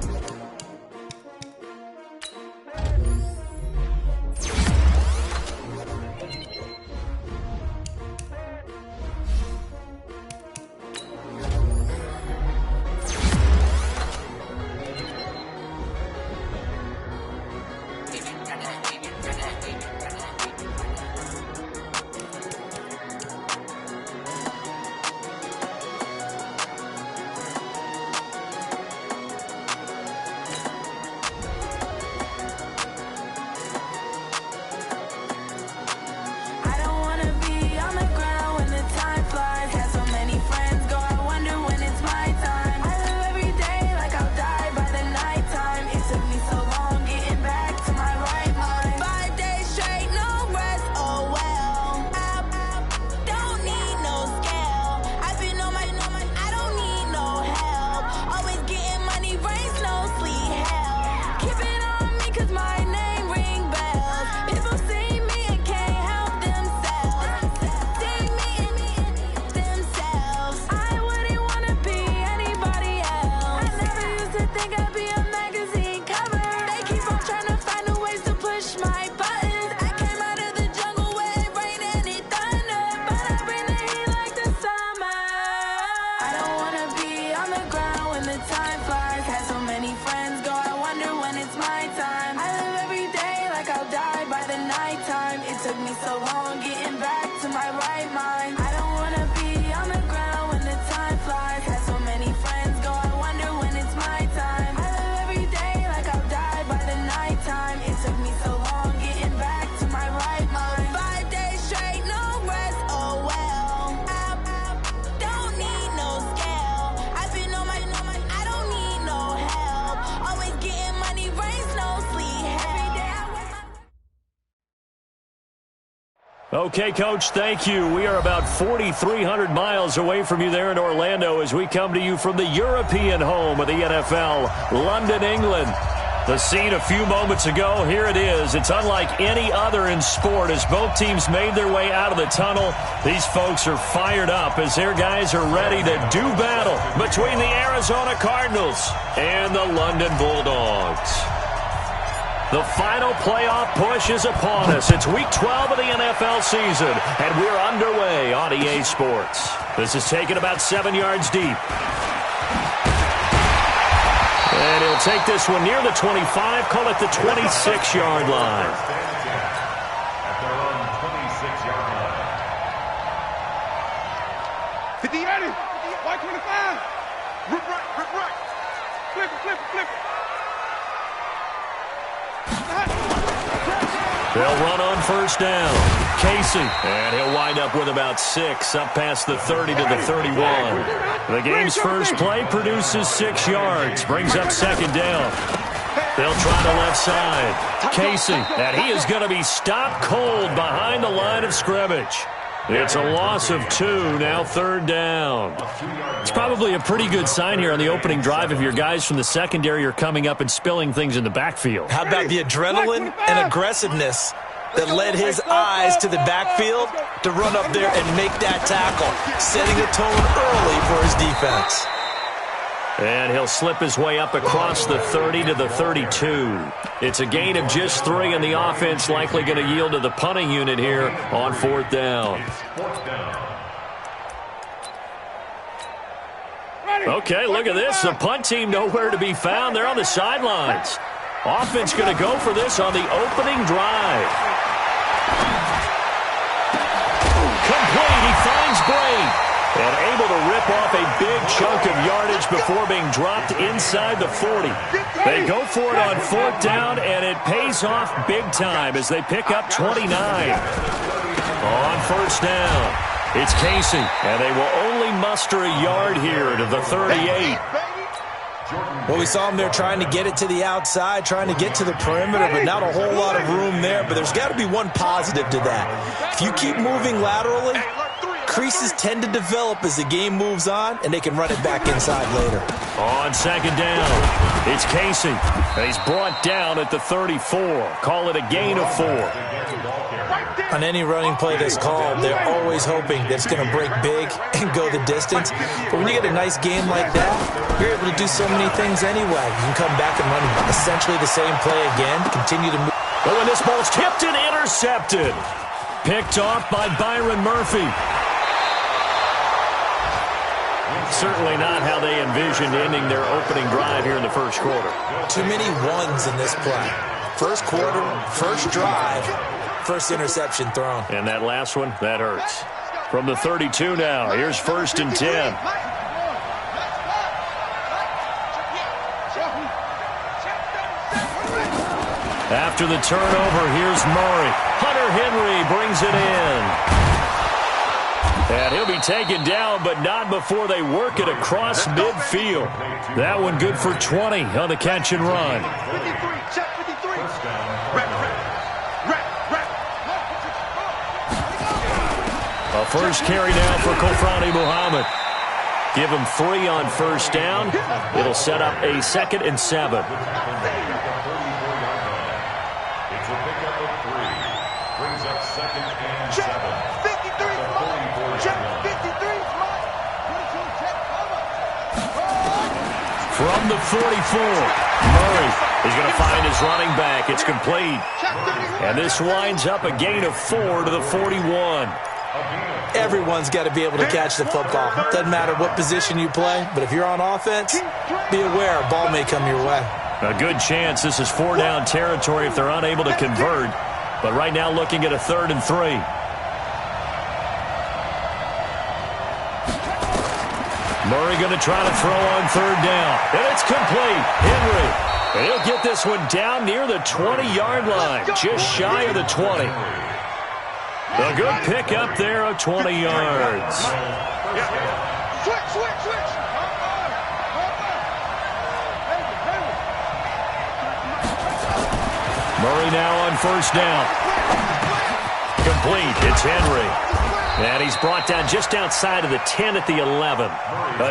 Okay, Coach, thank you. We are about 4,300 miles away from you there in Orlando as we come to you from the European home of the NFL, London, England. The scene a few moments ago, here it is. It's unlike any other in sport as both teams made their way out of the tunnel. These folks are fired up as their guys are ready to do battle between the Arizona Cardinals and the London Bulldogs. The final playoff push is upon us. It's Week 12 of the NFL season, and we're underway on EA Sports. This is taken about 7 yards deep. And he'll take this one near the 25, call it the 26-yard line. At their own 26-yard line. 50 yards. White 25. Rip right. Flip it. They'll run on first down. Casey, and he'll wind up with about 6, up past the 30 to the 31. The game's first play produces 6 yards, brings up second down. They'll try the left side. Casey, and he is going to be stopped cold behind the line of scrimmage. It's a loss of 2, now third down. It's probably a pretty good sign here on the opening drive if your guys from the secondary are coming up and spilling things in the backfield. How about the adrenaline and aggressiveness that led his eyes to the backfield to run up there and make that tackle, setting a tone early for his defense. And he'll slip his way up across the 30 to the 32. It's a gain of just 3, and the offense likely going to yield to the punting unit here on fourth down. Okay, look at this. The punt team nowhere to be found. They're on the sidelines. Offense going to go for this on the opening drive. Complete. He finds Bray. And able to rip off a big chunk of yardage before being dropped inside the 40. They go for it on fourth down, and it pays off big time as they pick up 29. On first down, it's Casey, and they will only muster a yard here to the 38. Well, we saw him there trying to get it to the outside, trying to get to the perimeter, but not a whole lot of room there. But there's got to be one positive to that. If you keep moving laterally, creases tend to develop as the game moves on, and they can run it back inside later. On second down, it's Casey. He's brought down at the 34. Call it a gain of 4. On any running play that's called, they're always hoping that it's going to break big and go the distance. But when you get a nice game like that, you're able to do so many things anyway. You can come back and run essentially the same play again, continue to move. Oh, and this ball's tipped and intercepted. Picked off by Byron Murphy. Certainly not how they envisioned ending their opening drive here in the first quarter. Too many ones in this play. First quarter, first drive, first interception thrown. And that last one, that hurts. From the 32 now, here's first and 10. After the turnover, here's Murray. Hunter Henry brings it in. And he'll be taken down, but not before they work it across midfield. That one good for 20 on the catch and run. 53, check 53. A first carry now for Kofrani Muhammad. Give him 3 on first down. It'll set up a 2nd and 7. It's a pickup of 3. Brings up 2nd and 7. From the 44, Murray is going to find his running back. It's complete. And this winds up a gain of 4 to the 41. Everyone's got to be able to catch the football. Doesn't matter what position you play, but if you're on offense, be aware a ball may come your way. A good chance this is 4-down territory if they're unable to convert. But right now looking at a 3rd and 3. Murray going to try to throw on 3rd down. And it's complete. Henry. And he'll get this one down near the 20-yard line. Just shy of the 20. A good pickup there of 20 yards. Switch. Murray now on first down. Complete. It's Henry. And he's brought down just outside of the 10 at the 11.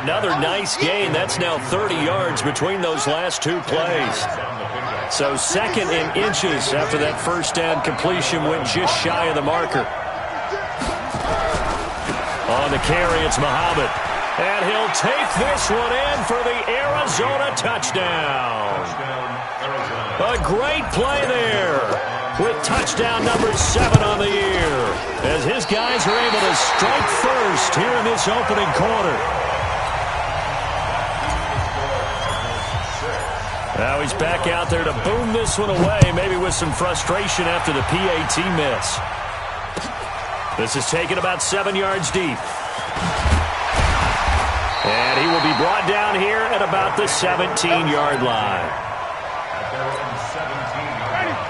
Another nice gain. That's now 30 yards between those last two plays. So second in inches after that first down completion went just shy of the marker. On the carry, it's Muhammad. And he'll take this one in for the Arizona touchdown. A great play there with touchdown number 7 on the year as his guys are able to strike first here in this opening quarter. Now he's back out there to boom this one away, maybe with some frustration after the PAT miss. This is taken about 7 yards deep. And he will be brought down here at about the 17-yard line.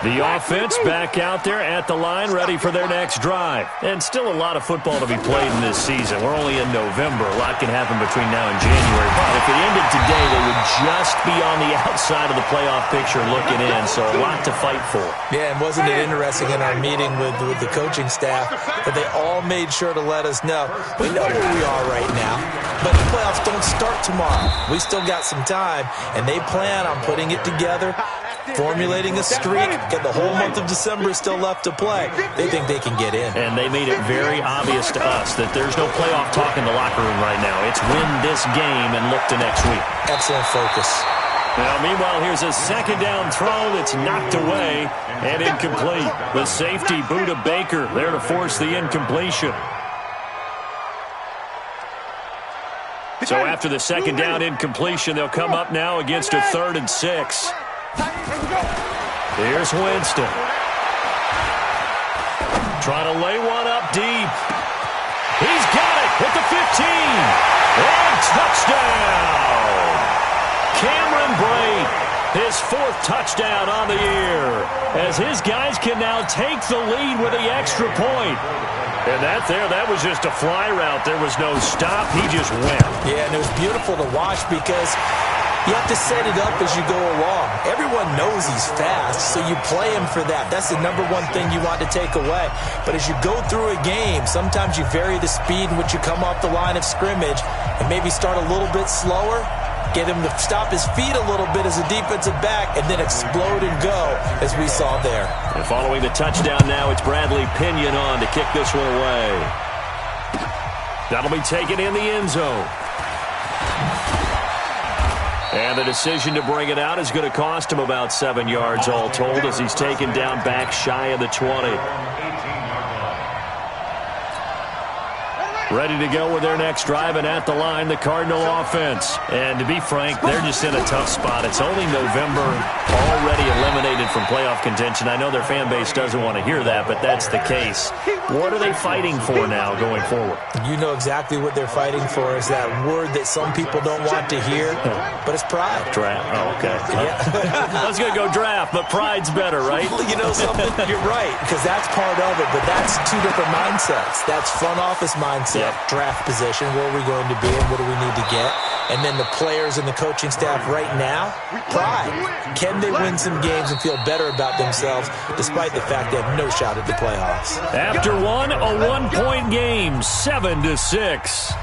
The offense back out there at the line, ready for their next drive. And still a lot of football to be played in this season. We're only in November. A lot can happen between now and January. But if it ended today, they would just be on the outside of the playoff picture looking in. So a lot to fight for. Yeah, and wasn't it interesting in our meeting with the coaching staff that they all made sure to let us know, we know where we are right now, but the playoffs don't start tomorrow. We still got some time, and they plan on putting it together, formulating a streak, get the whole month of December still left to play. They think they can get in. And they made it very obvious to us that there's no playoff talk in the locker room right now. It's win this game and look to next week. Excellent focus. Now, meanwhile, here's a second down throw that's knocked away and incomplete. The safety, Buda Baker, there to force the incompletion. So after the second down incompletion, they'll come up now against a 3rd and 6. Here's Winston. Trying to lay one up deep. He's got it at the 15. And touchdown. Cameron Brate, his 4th touchdown on the year, as his guys can now take the lead with the extra point. And that was just a fly route. There was no stop. He just went. Yeah, and it was beautiful to watch because you have to set it up as you go along. Everyone knows he's fast, so you play him for that. That's the number one thing you want to take away. But as you go through a game, sometimes you vary the speed in which you come off the line of scrimmage and maybe start a little bit slower, get him to stop his feet a little bit as a defensive back, and then explode and go, as we saw there. And following the touchdown now, it's Bradley Pinion on to kick this one away. That'll be taken in the end zone. And the decision to bring it out is going to cost him about 7 yards all told as he's taken down back shy of the 20. Ready to go with their next drive, and at the line, the Cardinal offense. And to be frank, they're just in a tough spot. It's only November, already eliminated from playoff contention. I know their fan base doesn't want to hear that, but that's the case. What are they fighting for now going forward? You know exactly what they're fighting for is that word that some people don't want to hear, but it's pride. Draft. Oh, okay. Yeah. I was going to go draft, but pride's better, right? Well, you know something? You're right, because that's part of it, but that's two different mindsets. That's front office mindset. Yep. Draft position, where are we going to be and what do we need to get? And then the players and the coaching staff right now, pride. Can they win some games and feel better about themselves despite the fact they have no shot at the playoffs? After one, a 1-point game, 7-6.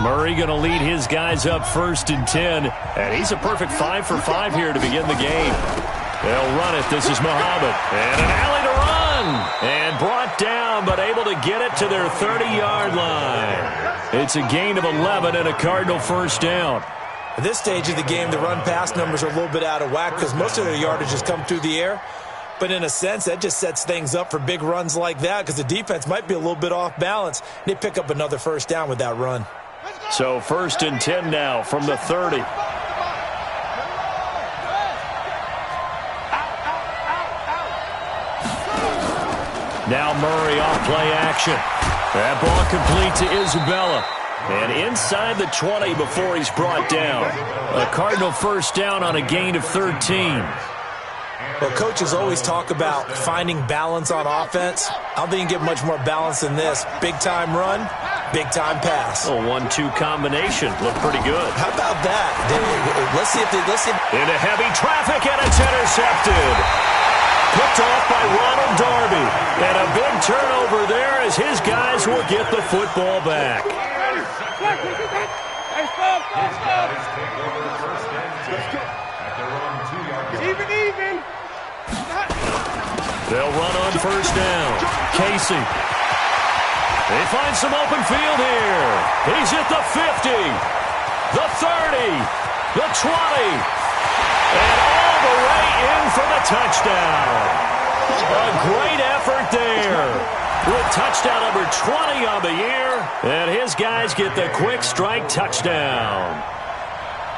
Murray going to lead his guys up 1st and 10. And he's a perfect 5 for 5 here to begin the game. They'll run it. This is Muhammad. And an alley to run. And brought down, but able to get it to their 30-yard line. It's a gain of 11 and a Cardinal first down. At this stage of the game, the run-pass numbers are a little bit out of whack because most of their yardage has come through the air. But in a sense, that just sets things up for big runs like that because the defense might be a little bit off balance. They pick up another first down with that run. So 1st and 10 now from the 30. Now Murray off play action. That ball complete to Isabella. And inside the 20 before he's brought down. A Cardinal first down on a gain of 13. Well, coaches always talk about finding balance on offense. I don't think you can get much more balance than this. Big-time run, Big-time pass. A 1-2 combination. Looked pretty good. How about that? Let's see. Into heavy traffic, and it's intercepted. Picked off by Ronald Darby. And a big turnover there as his guys will get the football back. Even. They'll run on first down. Casey. They find some open field here. He's at the 50, the 30, the 20, and all the way in for the touchdown. A great effort there. With touchdown number 20 on the year, and his guys get the quick strike touchdown.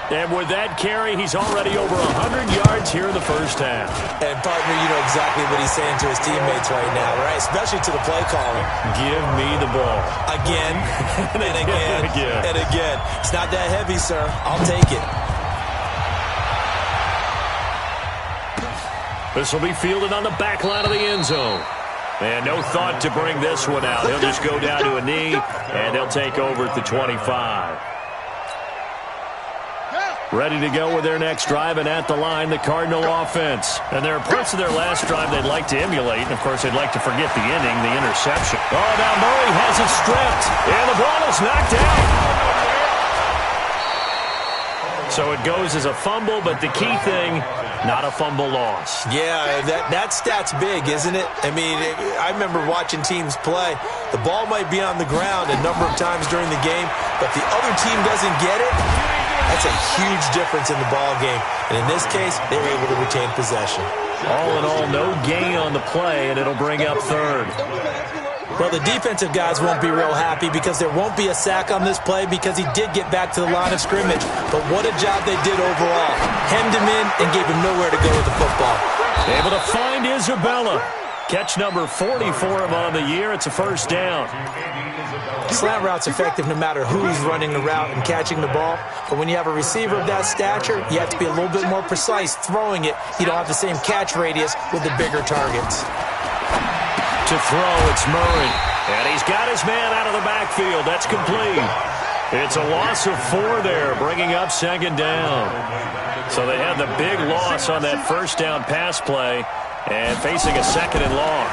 And with that carry, he's already over 100 yards here in the first half. And, partner, you know exactly what he's saying to his teammates right now, right? Especially to the play caller. Give me the ball. Again, and again, and again. It's not that heavy, sir. I'll take it. This will be fielded on the back line of the end zone. And no thought to bring this one out. He'll just go down to a knee, and they'll take over at the 25. Ready to go with their next drive, and at the line, the Cardinal offense. And there are parts of their last drive they'd like to emulate, and of course they'd like to forget the inning, the interception. Oh, now Murray has it stripped, and the ball is knocked out. So it goes as a fumble, but the key thing, not a fumble loss. Yeah, that stat's big, isn't it? I mean, I remember watching teams play. The ball might be on the ground a number of times during the game, but the other team doesn't get it. That's a huge difference in the ball game. And in this case, they were able to retain possession. All in all, no gain on the play, and it'll bring up third. Well, the defensive guys won't be real happy because there won't be a sack on this play because he did get back to the line of scrimmage. But what a job they did overall. Hemmed him in and gave him nowhere to go with the football. Able to find Isabella. Catch number 40 for him on the year. It's a first down. Slant route's effective no matter who's running the route and catching the ball. But when you have a receiver of that stature, you have to be a little bit more precise throwing it. You don't have the same catch radius with the bigger targets. To throw, it's Murray. And he's got his man out of the backfield. That's complete. It's a loss of 4 there, bringing up second down. So they had the big loss on that first down pass play and facing a second and long.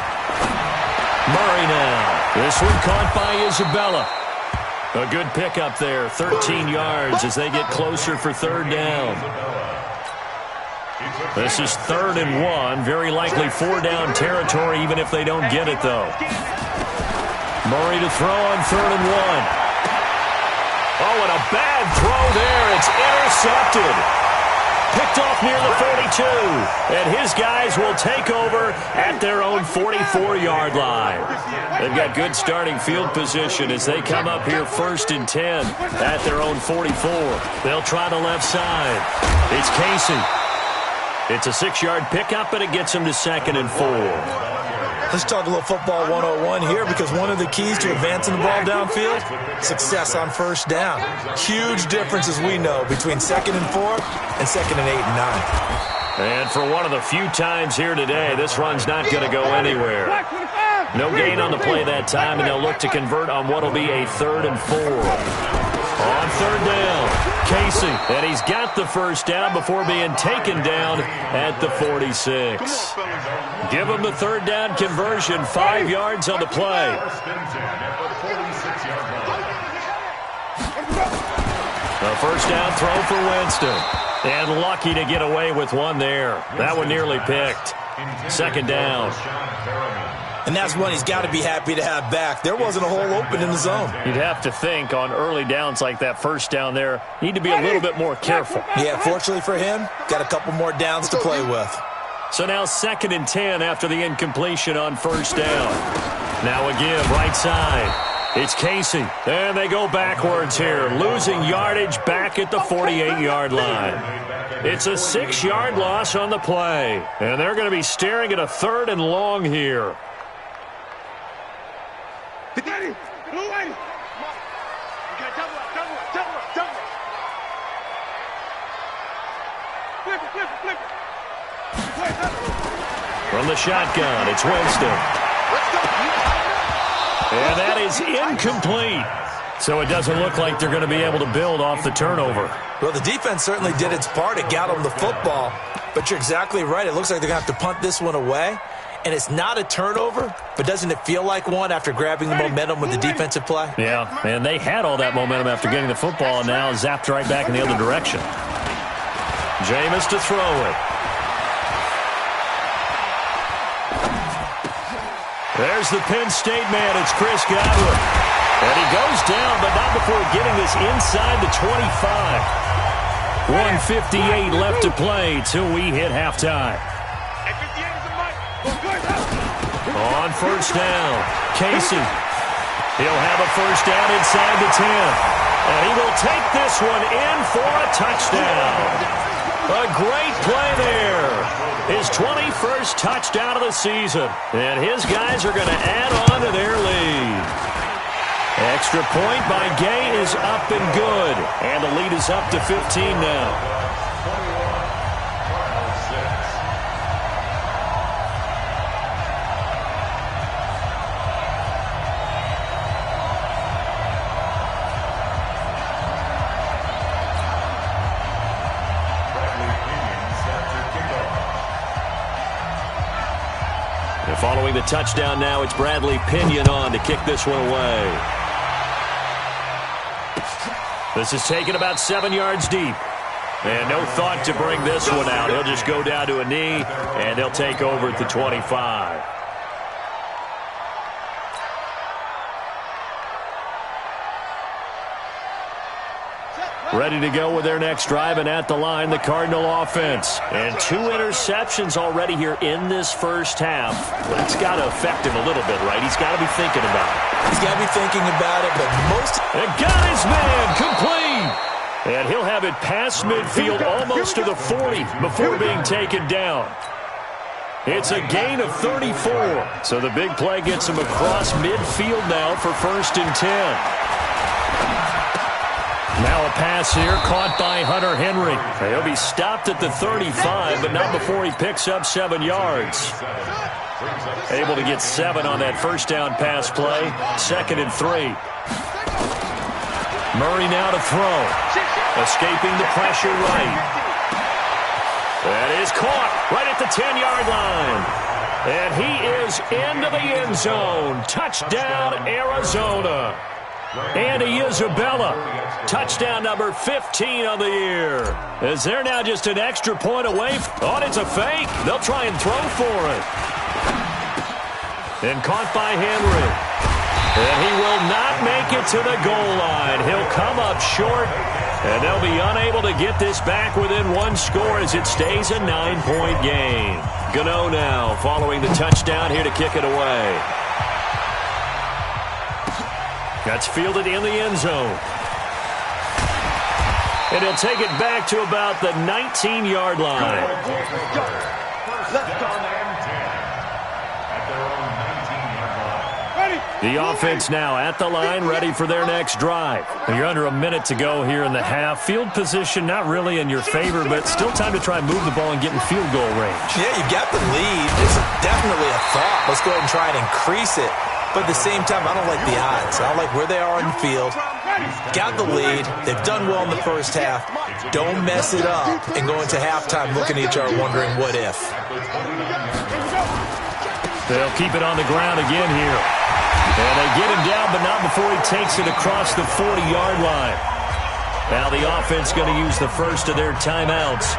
Murray now. This one caught by Isabella. A good pickup there, 13 yards as they get closer for third down. This is 3rd and 1, very likely 4-down territory even if they don't get it, though. Murray to throw on 3rd and 1. Oh, and a bad throw there. It's intercepted. Picked off near the 42. And his guys will take over at their own 44-yard line. They've got good starting field position as they come up here 1st and 10 at their own 44. They'll try the left side. It's Casey. It's a 6-yard pickup, and it gets him to 2nd and 4. Let's talk a little football 101 here because one of the keys to advancing the ball downfield, success on first down. Huge difference, as we know, between 2nd and 4 and 2nd and 8 and 9. And for one of the few times here today, this run's not going to go anywhere. No gain on the play that time, and they'll look to convert on what will be a 3rd and 4. On 3rd down, Casey, and he's got the first down before being taken down at the 46. Give him the 3rd down conversion, 5 yards on the play. A first down throw for Winston, and lucky to get away with one there. That one nearly picked. 2nd down. And that's one he's got to be happy to have back. There wasn't a hole open in the zone. You'd have to think on early downs like that first down there, need to be a little bit more careful. Yeah, fortunately for him, got a couple more downs to play with. So now 2nd and 10 after the incompletion on first down. Now again, right side. It's Casey. And they go backwards here, losing yardage back at the 48-yard line. It's a 6-yard loss on the play. And they're going to be staring at a 3rd and long here. From the shotgun, it's Winston. And that is incomplete. So it doesn't look like they're going to be able to build off the turnover. Well, the defense certainly did its part. It got them the football. But you're exactly right. It looks like they're going to have to punt this one away. And it's not a turnover, but doesn't it feel like one after grabbing the momentum with the defensive play? Yeah, and they had all that momentum after getting the football and now zapped right back in the other direction. Jameis to throw it. There's the Penn State man. It's Chris Godwin. And he goes down, but not before getting this inside the 25. 1:58 left to play till we hit halftime. On first down, Casey. He'll have a first down inside the 10. And he will take this one in for a touchdown. A great play there. His 21st touchdown of the season. And his guys are going to add on to their lead. Extra point by Gay is up and good. And the lead is up to 15 now. And following the touchdown now, it's Bradley Pinion on to kick this one away. This is taken about 7 yards deep. And no thought to bring this one out. He'll just go down to a knee, and they'll take over at the 25. Ready to go with their next drive, and at the line, the Cardinal offense. And 2 interceptions already here in this first half. That's got to affect him a little bit, right? He's got to be thinking about it. He's got to be thinking about it, but most... And got his man complete! And he'll have it past midfield almost to the 40 before being taken down. It's a gain of 34. So the big play gets him across midfield now for 1st and 10. Now a pass here caught by Hunter Henry. He'll be stopped at the 35, but not before he picks up 7 yards. Able to get 7 on that first down pass play. 2nd and 3. Murray now to throw. Escaping the pressure right. That is caught right at the 10-yard line. And he is into the end zone. Touchdown, Arizona. Andy Isabella, touchdown number 15 on the year. As they're now just an extra point away. Oh, it's a fake. They'll try and throw for it. And caught by Henry. And he will not make it to the goal line. He'll come up short, and they'll be unable to get this back within 1 score as it stays a 9-point game. Gano now following the touchdown here to kick it away. That's fielded in the end zone. And he'll take it back to about the 19-yard line. The offense now at the line, ready for their next drive. You're under a minute to go here in the half. Field position not really in your favor, but still time to try and move the ball and get in field goal range. Yeah, you got the lead. It's definitely a thought. Let's go ahead and try and increase it. But at the same time, I don't like the odds. I don't like where they are in the field. Got the lead. They've done well in the first half. Don't mess it up and go into halftime looking at each other wondering what if. They'll keep it on the ground again here. And they get him down, but not before he takes it across the 40-yard line. Now the offense going to use the first of their timeouts,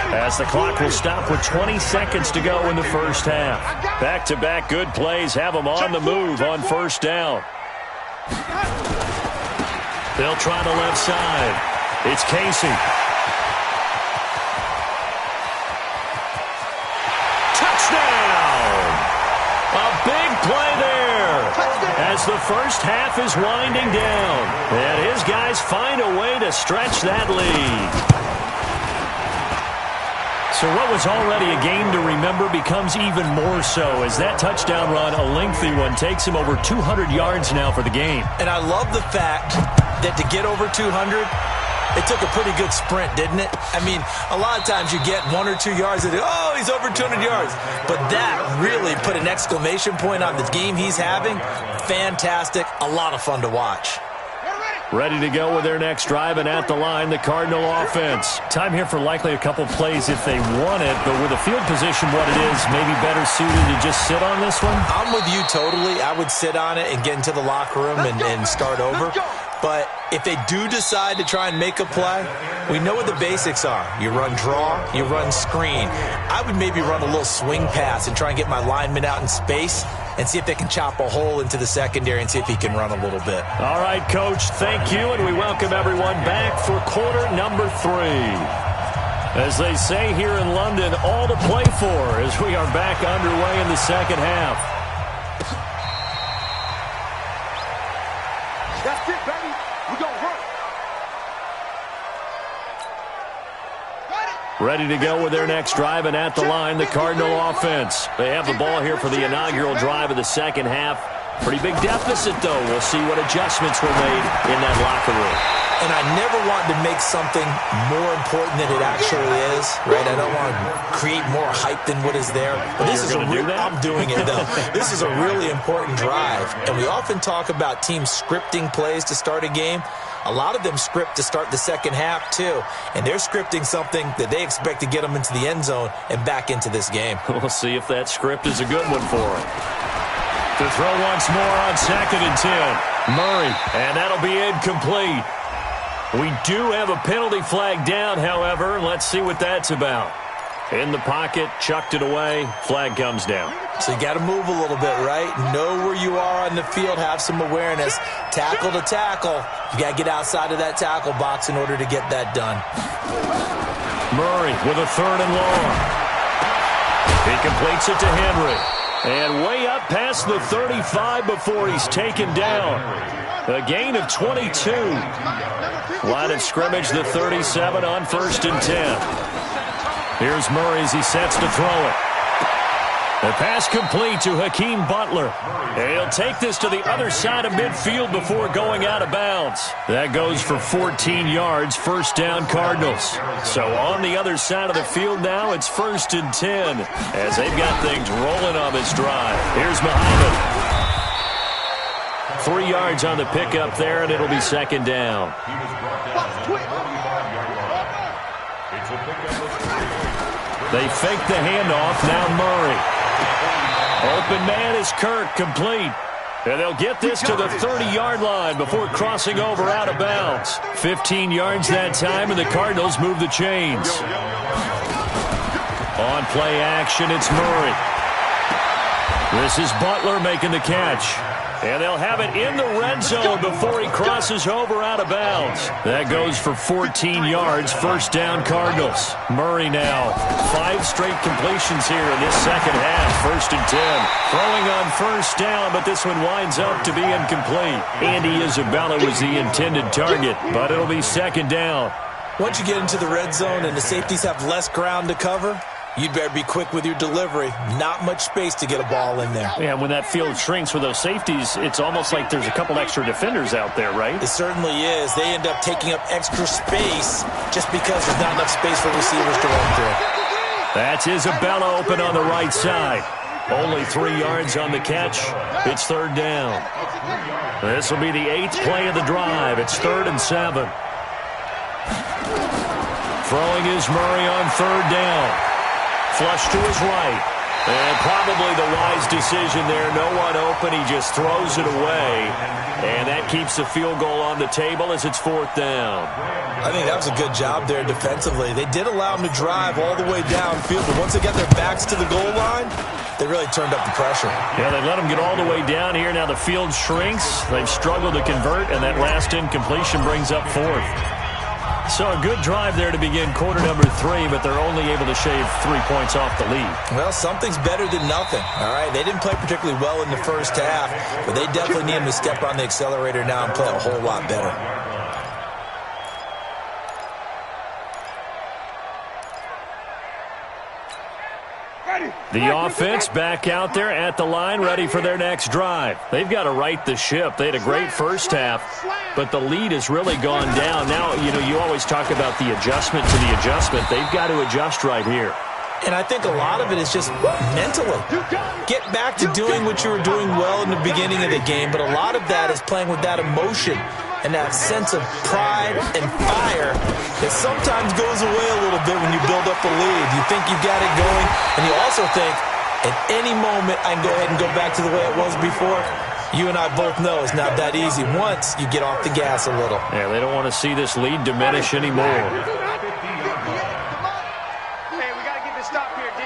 as the clock will stop with 20 seconds to go in the first half. Back-to-back good plays have them on the move on first down. They'll try the left side. It's Casey. Touchdown! A big play there as the first half is winding down. And his guys find a way to stretch that lead. So what was already a game to remember becomes even more so as that touchdown run, a lengthy one, takes him over 200 yards now for the game. And I love the fact that to get over 200, It took a pretty good sprint, didn't it? I mean, a lot of times you get 1 or 2 yards and, oh, he's over 200 yards. But that really put an exclamation point on the game he's having. Fantastic. A lot of fun to watch. Ready to go with their next drive, and at the line, the Cardinal offense. Time here for likely a couple plays if they want it, but with the field position what it is, maybe better suited to just sit on this one? I'm with you totally. I would sit on it and get into the locker room and start over. But if they do decide to try and make a play, we know what the basics are. You run draw, you run screen. I would maybe run a little swing pass and try and get my lineman out in space and see if they can chop a hole into the secondary and see if he can run a little bit. All right, Coach, thank you, and we welcome everyone back for quarter number 3. As they say here in London, all to play for as we are back underway in the second half. That's it, baby. We're going to work. Ready to go with their next drive, and at the line, the Cardinal offense. They have the ball here for the inaugural drive of the second half. Pretty big deficit, though. We'll see what adjustments were made in that locker room. And I never want to make something more important than it actually is, right? I don't want to create more hype than what is there. But this is I'm doing it, though. This is a really important drive. And we often talk about teams scripting plays to start a game. A lot of them script to start the second half, too. And they're scripting something that they expect to get them into the end zone and back into this game. We'll see if that script is a good one for them. To throw once more on 2nd and 10. Murray, and that'll be incomplete. We do have a penalty flag down, however. Let's see what that's about. In the pocket, chucked it away, flag comes down. So you got to move a little bit, right? Know where you are on the field, have some awareness. Tackle to tackle. You got to get outside of that tackle box in order to get that done. Murray with a 3rd and long. He completes it to Henry. And way up past the 35 before he's taken down. A gain of 22. Line of scrimmage, the 37 on 1st and 10. Here's Murray as he sets to throw it. The pass complete to Hakeem Butler. And he'll take this to the other side of midfield before going out of bounds. That goes for 14 yards, 1st down Cardinals. So on the other side of the field now, it's 1st and 10 as they've got things rolling on this drive. Here's Muhammad. 3 yards on the pickup there, and it'll be 2nd down. They fake the handoff, now Murray. Open man is Kirk, complete. And they'll get this to the 30-yard line before crossing over out of bounds. 15 yards that time, and the Cardinals move the chains. On play action, it's Murray. This is Butler making the catch. And they'll have it in the red zone before he crosses over out of bounds. That goes for 14 yards, 1st down Cardinals. Murray now, 5 straight completions here in this second half, 1st and 10. Throwing on 1st down, but this one winds up to be incomplete. Andy Isabella was the intended target, but it'll be 2nd down. Once you get into the red zone and the safeties have less ground to cover, you'd better be quick with your delivery. Not much space to get a ball in there. Yeah, when that field shrinks with those safeties, it's almost like there's a couple extra defenders out there, right? It certainly is. They end up taking up extra space just because there's not enough space for receivers to run through. That's Isabella open on the right side. Only 3 yards on the catch. It's 3rd down. This will be the 8th play of the drive. It's 3rd and 7. Throwing is Murray on 3rd down. Flush to his right. And probably the wise decision there. No one open. He just throws it away. And that keeps the field goal on the table as it's 4th down. I think that was a good job there defensively. They did allow him to drive all the way downfield, but once they got their backs to the goal line, they really turned up the pressure. Yeah, they let him get all the way down here. Now the field shrinks. They've struggled to convert, and that last incompletion brings up 4th. So a good drive there to begin quarter number 3, but they're only able to shave 3 points off the lead. Well, something's better than nothing, all right? They didn't play particularly well in the first half, but they definitely need him to step on the accelerator now and play a whole lot better. The offense back out there at the line, ready for their next drive. They've got to right the ship. They had a great first half, but the lead has really gone down. Now, you always talk about the adjustment to the adjustment. They've got to adjust right here. And I think a lot of it is just mentally. Get back to doing what you were doing well in the beginning of the game, but a lot of that is playing with that emotion and that sense of pride and fire that sometimes goes away a little bit when you build up a lead. You think you've got it going, and you also think at any moment I can go ahead and go back to the way it was before. You and I both know it's not that easy once you get off the gas a little. Yeah, they don't want to see this lead diminish anymore. Hey, we got to get this stop here, D.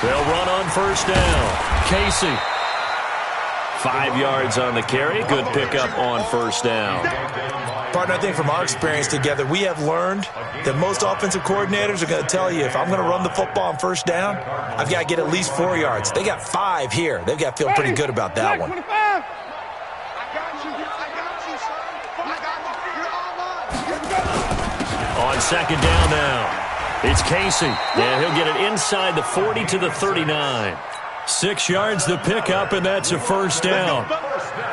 They'll run on first down. Casey. 5 yards on the carry. Good pickup on first down. Partner, I think from our experience together, we have learned that most offensive coordinators are going to tell you, if I'm going to run the football on first down, I've got to get at least 4 yards. They got 5 here. They've got to feel pretty good about that one. On second down now, it's Casey. And he'll get it inside the 40 to the 39. 6 yards the pickup, and that's a first down.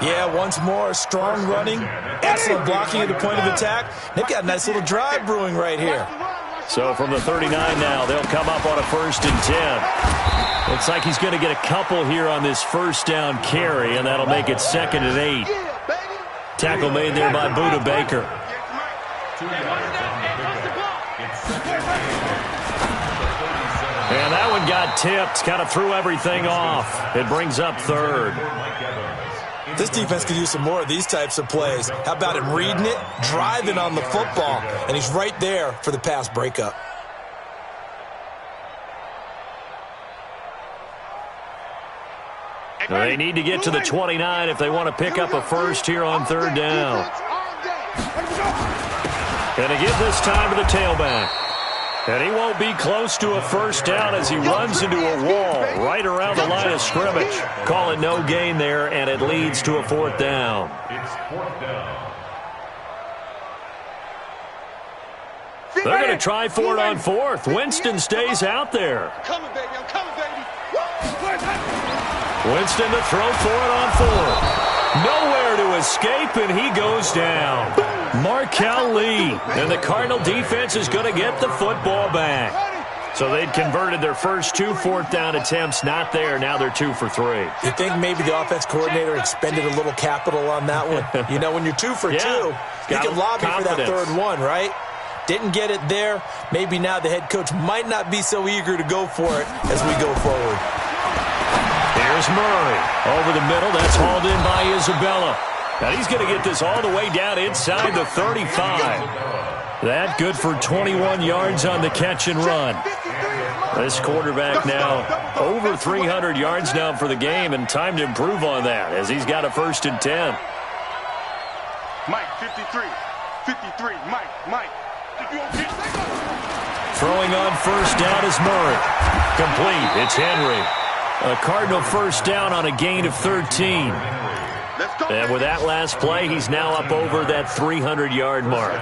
Yeah, once more, strong running, excellent blocking at the point of attack. They've got a nice little drive brewing right here. So from the 39 now, they'll come up on a 1st and 10. Looks like he's going to get a couple here on this first down carry, and that'll make it 2nd and 8. Tackle made there by Buda Baker. And that one got tipped, kind of threw everything off. It brings up 3rd. This defense could use some more of these types of plays. How about him reading it, driving on the football, and he's right there for the pass breakup. They need to get to the 29 if they want to pick up a first here on 3rd down. And to give this time to the tailback. And he won't be close to a first down as he runs into a wall right around the line of scrimmage. Call it no gain there, and it leads to a 4th down. It's 4th down. They're going to try for it on 4th. Winston stays out there. I'm coming, baby. I'm coming, baby. Winston to throw for it on 4th. Nowhere to escape, and he goes down. Markel Lee, and the Cardinal defense is going to get the football back. So they'd converted their first 2 4th down attempts, not there. Now they're 2 for 3. You think maybe the offense coordinator expended a little capital on that one? When you're 2 for 2, you can lobby for that 3rd one, right? Didn't get it there. Maybe now the head coach might not be so eager to go for it as we go forward. Here's Murray. Over the middle, that's hauled in by Isabella. Now he's going to get this all the way down inside the 35. That good for 21 yards on the catch and run. This quarterback now over 300 yards now for the game, and time to improve on that as he's got a 1st and 10. Mike, 53. 53. Mike. Throwing on first down is Murray. Complete. It's Henry. A Cardinal first down on a gain of 13. And with that last play, he's now up over that 300-yard mark.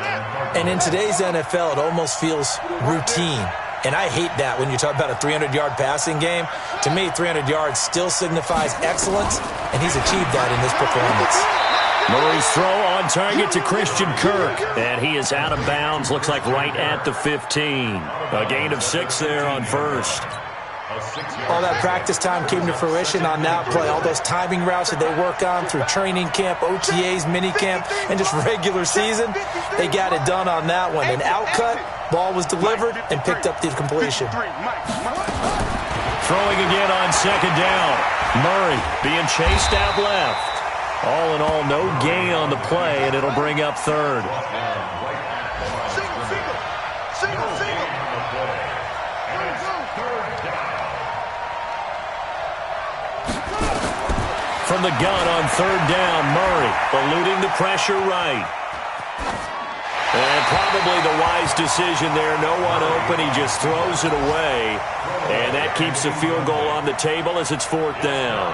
And in today's NFL, it almost feels routine. And I hate that when you talk about a 300-yard passing game. To me, 300 yards still signifies excellence, and he's achieved that in this performance. Murray's throw on target to Christian Kirk. And he is out of bounds, looks like right at the 15. A gain of 6 there on 1st. All that practice time came to fruition on that play. All those timing routes that they work on through training camp, OTAs, mini camp, and just regular season, they got it done on that one. An outcut, ball was delivered, and picked up the completion. Throwing again on 2nd down. Murray being chased out left. All in all, no gain on the play, and it'll bring up 3rd. From the gun on 3rd down, Murray eluding the pressure right. And probably the wise decision there. No one open. He just throws it away. And that keeps the field goal on the table as it's 4th down.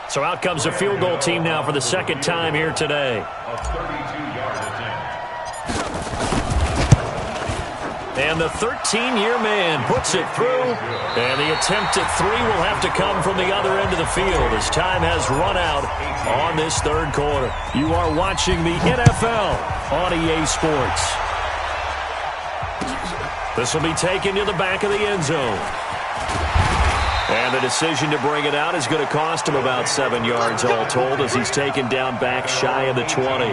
So out comes a field goal team now for the second time here today. A 32-yard attempt. And the 13-year man puts it through. And the attempt at 3 will have to come from the other end of the field as time has run out on this third quarter. You are watching the NFL on EA Sports. This will be taken to the back of the end zone. And the decision to bring it out is going to cost him about 7 yards all told as he's taken down back shy of the 20.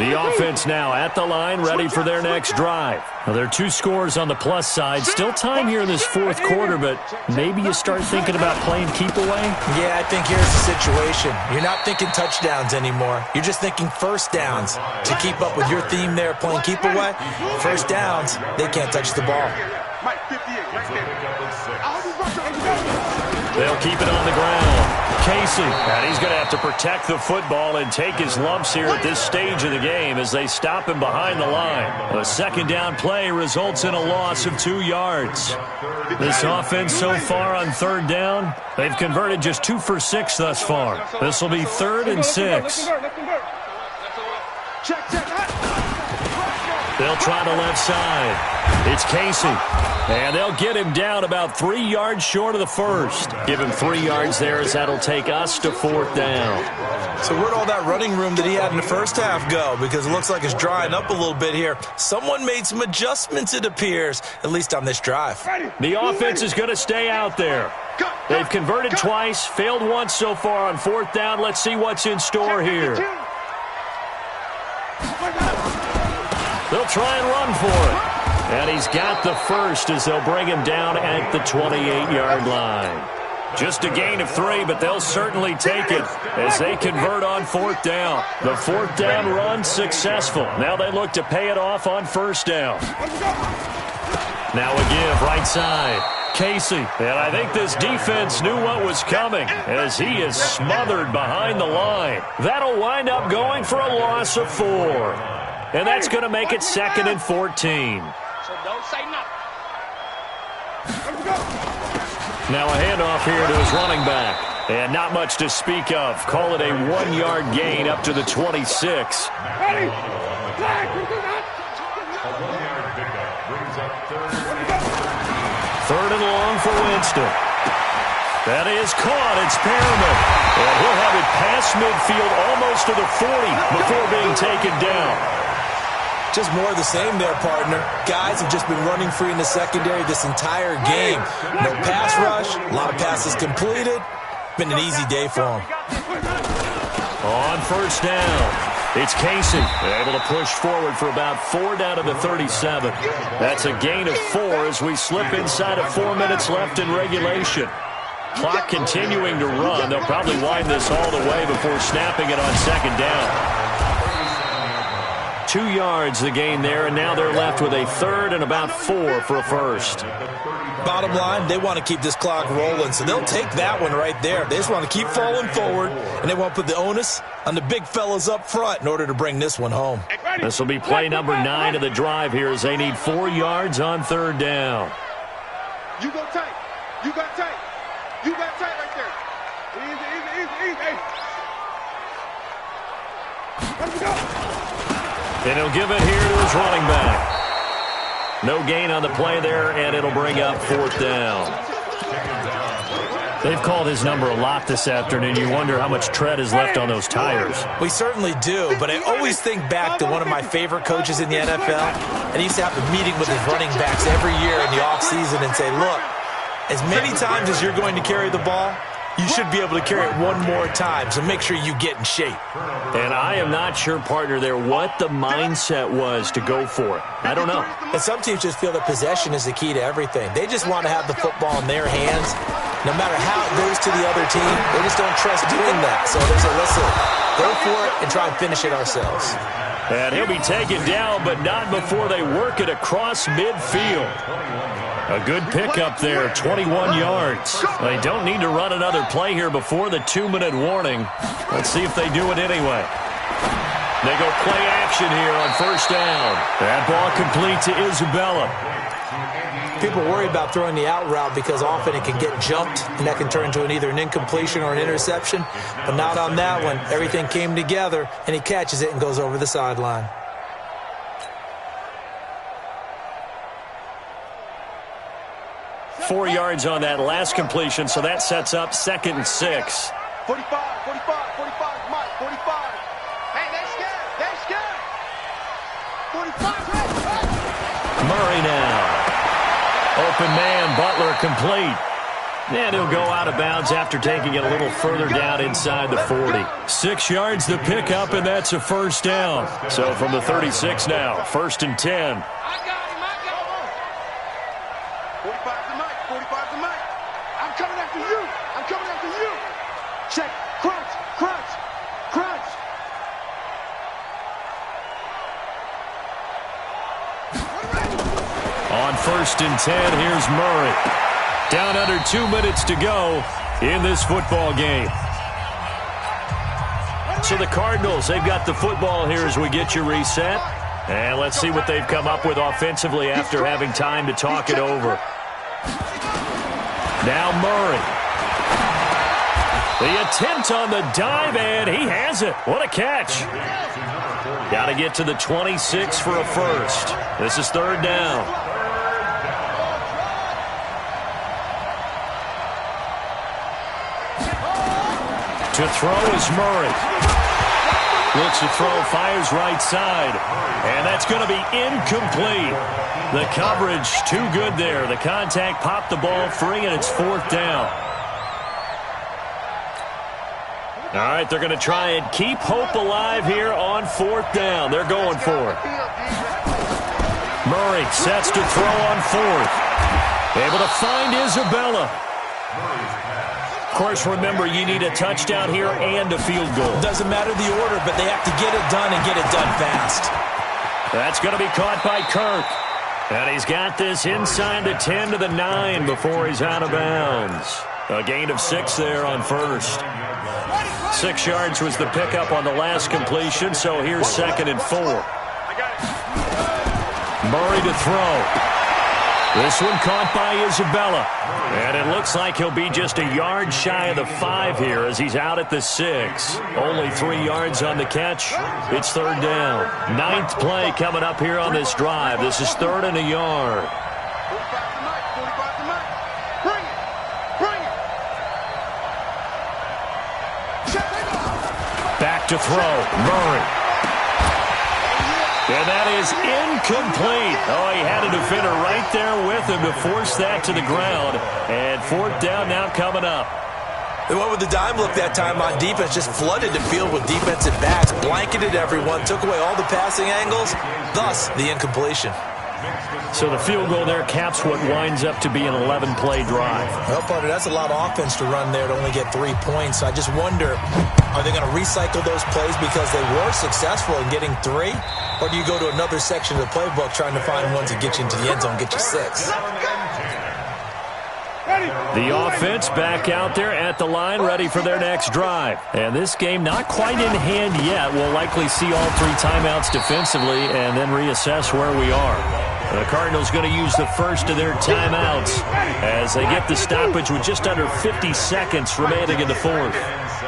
The offense now at the line, ready for their next drive. Now, there are 2 scores on the plus side. Still time here in this fourth quarter, but maybe you start thinking about playing keep away? Yeah, I think here's the situation. You're not thinking touchdowns anymore. You're just thinking first downs. To keep up with your theme there, playing keep away, first downs, they can't touch the ball. They'll keep it on the ground. Casey, and he's going to have to protect the football and take his lumps here at this stage of the game as they stop him behind the line. A second down play results in a loss of 2 yards. This offense so far on third down, they've converted just 2 for 6 thus far. This will be 3rd and 6. They'll try the left side. It's Casey. And they'll get him down about 3 yards short of the first. Give him 3 yards there as that'll take us to 4th down. So where'd all that running room that he had in the first half go? Because it looks like it's drying up a little bit here. Someone made some adjustments, it appears, at least on this drive. The offense is going to stay out there. They've converted twice, failed once so far on 4th down. Let's see what's in store here. They'll try and run for it. And he's got the first as they'll bring him down at the 28-yard line. Just a gain of 3, but they'll certainly take it as they convert on 4th down. The 4th down run successful. Now they look to pay it off on 1st down. Now a give right side. Casey, and I think this defense knew what was coming as he is smothered behind the line. That'll wind up going for a loss of 4. And that's going to make it 2nd and 14. Don't say nothing. Now a handoff here to his running back. And not much to speak of. Call it a 1-yard gain up to the 26. Ready? Flag. A 1-yard pickup brings up 3rd and long for Winston. That is caught. It's Perriman. And he'll have it past midfield almost to the 40 before being taken down. Just more of the same there, partner. Guys have just been running free in the secondary this entire game. No pass rush, a lot of passes completed. Been an easy day for them. On 1st down, it's Casey. Able to push forward for about 4 down to the 37. That's a gain of 4 as we slip inside of 4 minutes left in regulation. Clock continuing to run. They'll probably wind this all the way before snapping it on 2nd down. 2 yards the gain there, and now they're left with a 3rd and about 4 for a first. Bottom line, they want to keep this clock rolling, so they'll take that one right there. They just want to keep falling forward, and they want to put the onus on the big fellas up front in order to bring this one home. This will be play number 9 of the drive here as they need 4 yards on 3rd down. You go tight. You got tight. You got tight right there. Easy. Let's go. And he'll give it here to his running back. No gain on the play there, and it'll bring up 4th down. They've called his number a lot this afternoon. You wonder how much tread is left on those tires. We certainly do, but I always think back to one of my favorite coaches in the NFL, and he used to have a meeting with his running backs every year in the offseason and say, look, as many times as you're going to carry the ball, you should be able to carry it one more time, so make sure you get in shape. And I am not sure, partner, there what the mindset was to go for it. I don't know. And some teams just feel that possession is the key to everything. They just want to have the football in their hands. No matter how it goes to the other team, they just don't trust doing that. So they say, listen, go for it and try and finish it ourselves. And he'll be taken down, but not before they work it across midfield. A good pickup there, 21 yards. They don't need to run another play here before the 2-minute warning. Let's see if they do it anyway. They go play action here on 1st down. That ball complete to Isabella. People worry about throwing the out route because often it can get jumped, and that can turn into either an incompletion or an interception. But not on that one. Everything came together, and he catches it and goes over the sideline. Four yards on that last completion, so that sets up 2nd and 6. 45, 45, 45, Mike, 45. Hey, they scared. 45, Murray now. Open man, Butler complete. And he'll go out of bounds after taking it a little further down inside the 40. 6 yards the pickup, and that's a first down. So from the 36 now, 1st and 10. 45 to Mike, 45 to Mike. I'm coming after you. Check, crunch. On 1st and 10, here's Murray. Down under 2 minutes to go in this football game. So the Cardinals, they've got the football here as we get you reset. And let's see what they've come up with offensively after having time to talk it over. Now Murray. The attempt on the dive, and he has it. What a catch. Got to get to the 26 for a first. This is 3rd down. To throw is Murray. Looks to throw, fires right side. And that's going to be incomplete. The coverage too good there. The contact popped the ball free, and it's 4th down. All right, they're going to try and keep hope alive here on 4th down. They're going for it. Murray sets to throw on 4th. Able to find Isabella. Of course, remember, you need a touchdown here and a field goal. Doesn't matter the order, but they have to get it done and get it done fast. That's going to be caught by Kirk. And he's got this inside the 10 to the 9 before he's out of bounds. A gain of 6 there on 1st. 6 yards was the pickup on the last completion, so here's 2nd and 4. Murray to throw. This one caught by Isabella. And it looks like he'll be just a yard shy of the 5 here as he's out at the 6. Only 3 yards on the catch. It's 3rd down. 9th play coming up here on this drive. This is 3rd and a yard. Back to throw. Murray. And that is incomplete. Oh, he had a defender right there with him to force that to the ground. And 4th down now coming up. They went with the dime look that time on defense, just flooded the field with defensive backs, blanketed everyone, took away all the passing angles, thus the incompletion. So the field goal there caps what winds up to be an 11-play drive. Well, partner, that's a lot of offense to run there to only get 3 points. I just wonder, are they going to recycle those plays because they were successful in getting 3? Or do you go to another section of the playbook trying to find ones that get you into the end zone, get you 6? The offense back out there at the line, ready for their next drive. And this game not quite in hand yet. We'll likely see all 3 timeouts defensively and then reassess where we are. The Cardinals going to use the first of their timeouts as they get the stoppage with just under 50 seconds remaining in the 4th.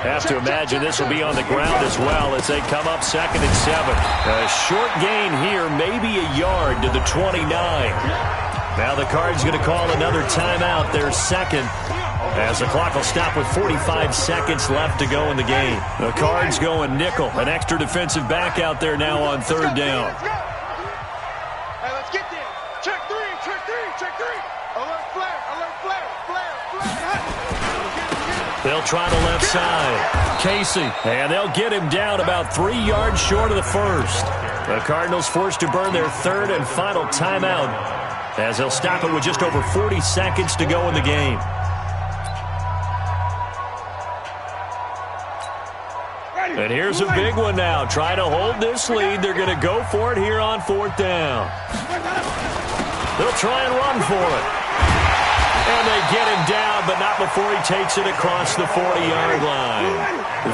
Have to imagine this will be on the ground as well as they come up 2nd and 7. A short gain here, maybe a yard to the 29. Now the Cards going to call another timeout, their 2nd, as the clock will stop with 45 seconds left to go in the game. The Cards going nickel, an extra defensive back out there now on 3rd down. Hey, let's get there. Check 3. Alert flare. They'll try the left side. Casey, and they'll get him down about 3 yards short of the 1st. The Cardinals forced to burn their 3rd and final timeout as they'll stop it with just over 40 seconds to go in the game. And here's a big one now. Try to hold this lead. They're going to go for it here on 4th down. They'll try and run for it. And they get him down, but not before he takes it across the 40-yard line.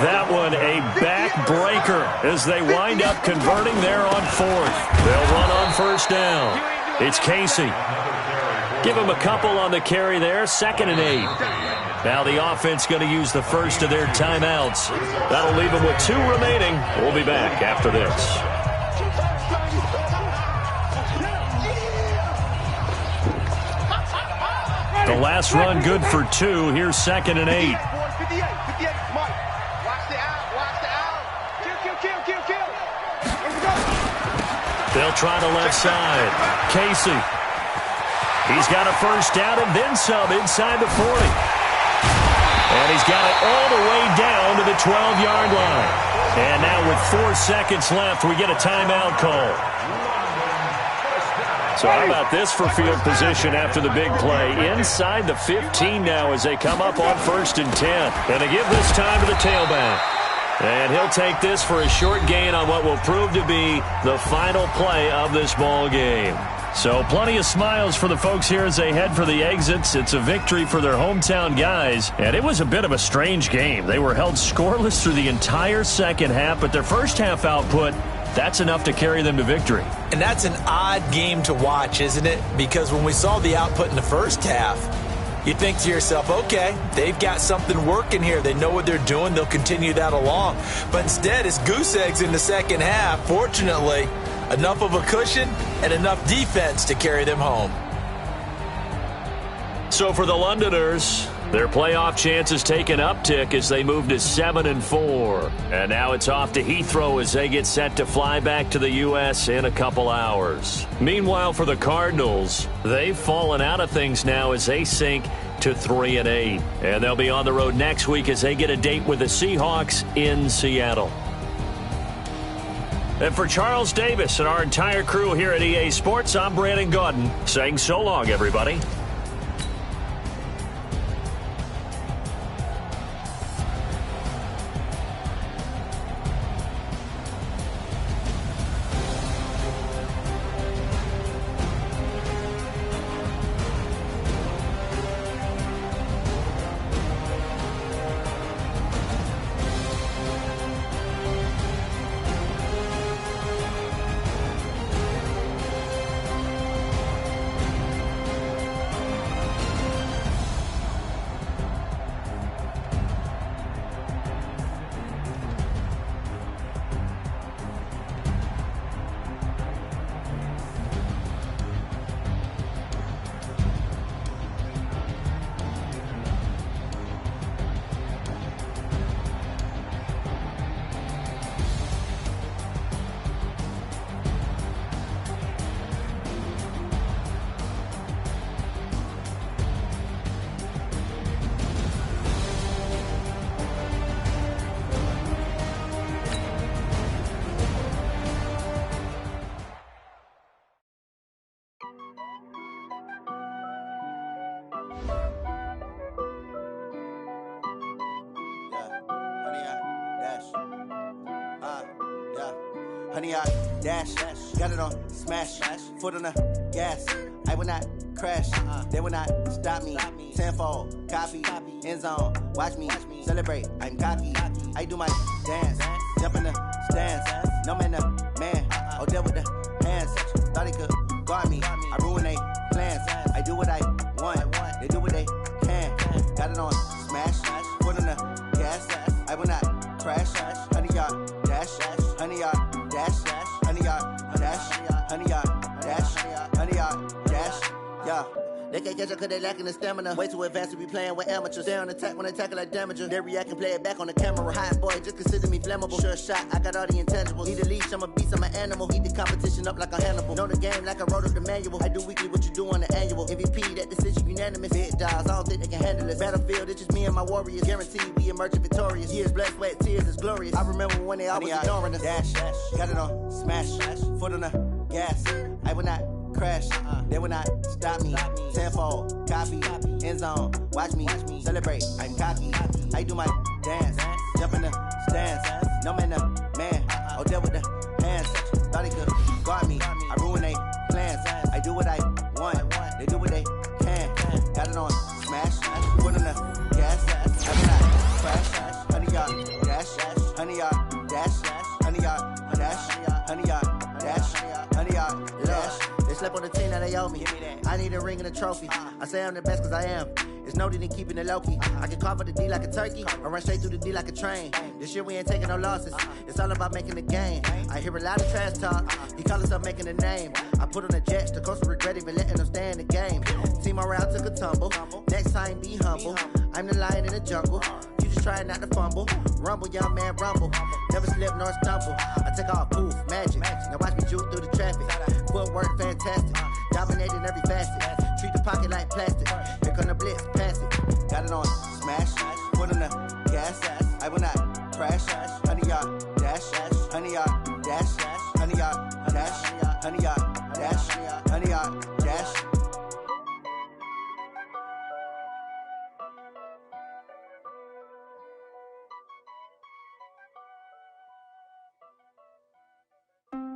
That one a backbreaker as they wind up converting there on 4th. They'll run on 1st down. It's Casey. Give him a couple on the carry there, 2nd and 8. Now the offense going to use the first of their timeouts. That'll leave them with 2 remaining. We'll be back after this. The last run good for 2. Here's 2nd and 8. 58, Mike. Watch the out. Kill. They'll try the left side. Casey. He's got a first down and then some inside the 40. And he's got it all the way down to the 12-yard line. And now with 4 seconds left, we get a timeout call. So how about this for field position after the big play? Inside the 15 now as they come up on 1st and 10. And they give this time to the tailback. And he'll take this for a short gain on what will prove to be the final play of this ball game. So plenty of smiles for the folks here as they head for the exits. It's a victory for their hometown guys. And it was a bit of a strange game. They were held scoreless through the entire second half, but their first half output, that's enough to carry them to victory. And that's an odd game to watch, isn't it? Because when we saw the output in the first half, you think to yourself, okay, they've got something working here. They know what they're doing. They'll continue that along. But instead, it's goose eggs in the second half. Fortunately, enough of a cushion and enough defense to carry them home. So for the Londoners, their playoff chances take an uptick as they move to 7-4. And now it's off to Heathrow as they get set to fly back to the U.S. in a couple hours. Meanwhile, for the Cardinals, they've fallen out of things now as they sink to 3-8. And they'll be on the road next week as they get a date with the Seahawks in Seattle. And for Charles Davis and our entire crew here at EA Sports, I'm Brandon Gaudin saying so long, everybody. Honey, I dash, got it on smash, foot on the gas. I will not crash, they will not stop me. Tenfold, copy, end zone, watch me celebrate. I'm cocky, I do my dance, jump in the stands. No man, man, oh, deal with the hands. Thought he could guard me, I ruin they plans. I do what I want, they do what they can. Got it on smash, foot on the gas. I will not crash, honey, yard dash, honey, yard dash, honey, yard dash, honey, yard dash, honey, yard dash, yeah. They can't catch up cause they lacking the stamina. Way too advanced to be playing with amateurs. Stay on attack when they tackle like damager. They react and play it back on the camera. Hot boy, just consider me flammable. Sure shot, I got all the intangibles. Need a leash, I'm a beast, I'm an animal. Heat the competition up like a Hannibal. Know the game like I wrote up the manual. I do weekly what you do on the annual. MVP, that decision unanimous. Big dogs, I don't think they can handle it. Battlefield, it's just me and my warriors. Guaranteed we emerge victorious. Years, blood, sweat, tears is glorious. I remember when they always ignoring us. Dash, got it on smash, foot on the gas. I will not crash, they will not stop me. Tenfold, copy, end zone, watch me celebrate. I'm cocky, I do my dance, jump in the stands. No man, man, oh, deal with the hands. Thought he could guard me, I ruin they plans. I do what I want, they do what they can. Got it on smash, foot on the gas. I will not crash, honey, yard dash, honey, yard dash, honey, yard dash, honey, yard dash, honey, yard dash. They slept on the team that they owe me. I need a ring and a a trophy. I say I'm the best cause I am. It's noted in keeping it low-key. I can carve up the D like a turkey or run straight through the D like a train. This year we ain't taking no losses. It's all about making the game. I hear a lot of trash talk. He call himself making a name. I put on the Jets. The coach regret even letting them stay in the game. Team morale took a tumble. Next time be humble. I'm the lion in the jungle. You just trying not to fumble. Rumble, young man, rumble. Never slip nor stumble. I take off, poof, magic. Now watch me juke through the traffic. Footwork fantastic. Dominating every facet. Treat the pocket like plastic. Here come the blitz, pass it. Got it on smash. Put on the gas. I will not crash. 100-yard dash. 100-yard dash. 100-yard dash. 100-yard dash. 100-yard dash.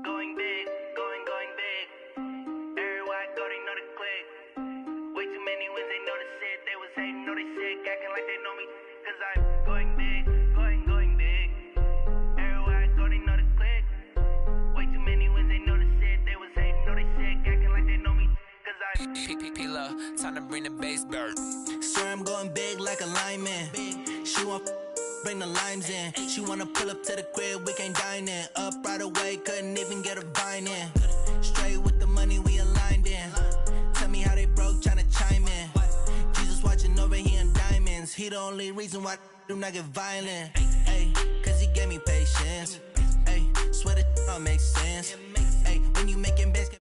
Going big, going big. Everywhere I go, they know the click. Way too many wins, they know the shit. They was hating, know they sick, acting like they know me. Cause I'm going big, going big. Everywhere I go, they know the click. Way too many wins, they know the shit. They was hating, know they sick, acting like they know me. Cause I'm P-P-P-Love, time to bring the bass bird. Swear I'm going big like a lineman. She want bring the limes in. She wanna pull up to the crib, we can't dine in. Up right away, couldn't even get a vine in. Straight with the money we aligned in. Tell me how they broke, tryna chime in. Jesus watching over here in diamonds. He the only reason why I do not get violent. Ay, cause he gave me patience. Ay, swear that all makes sense. Ay, when you making best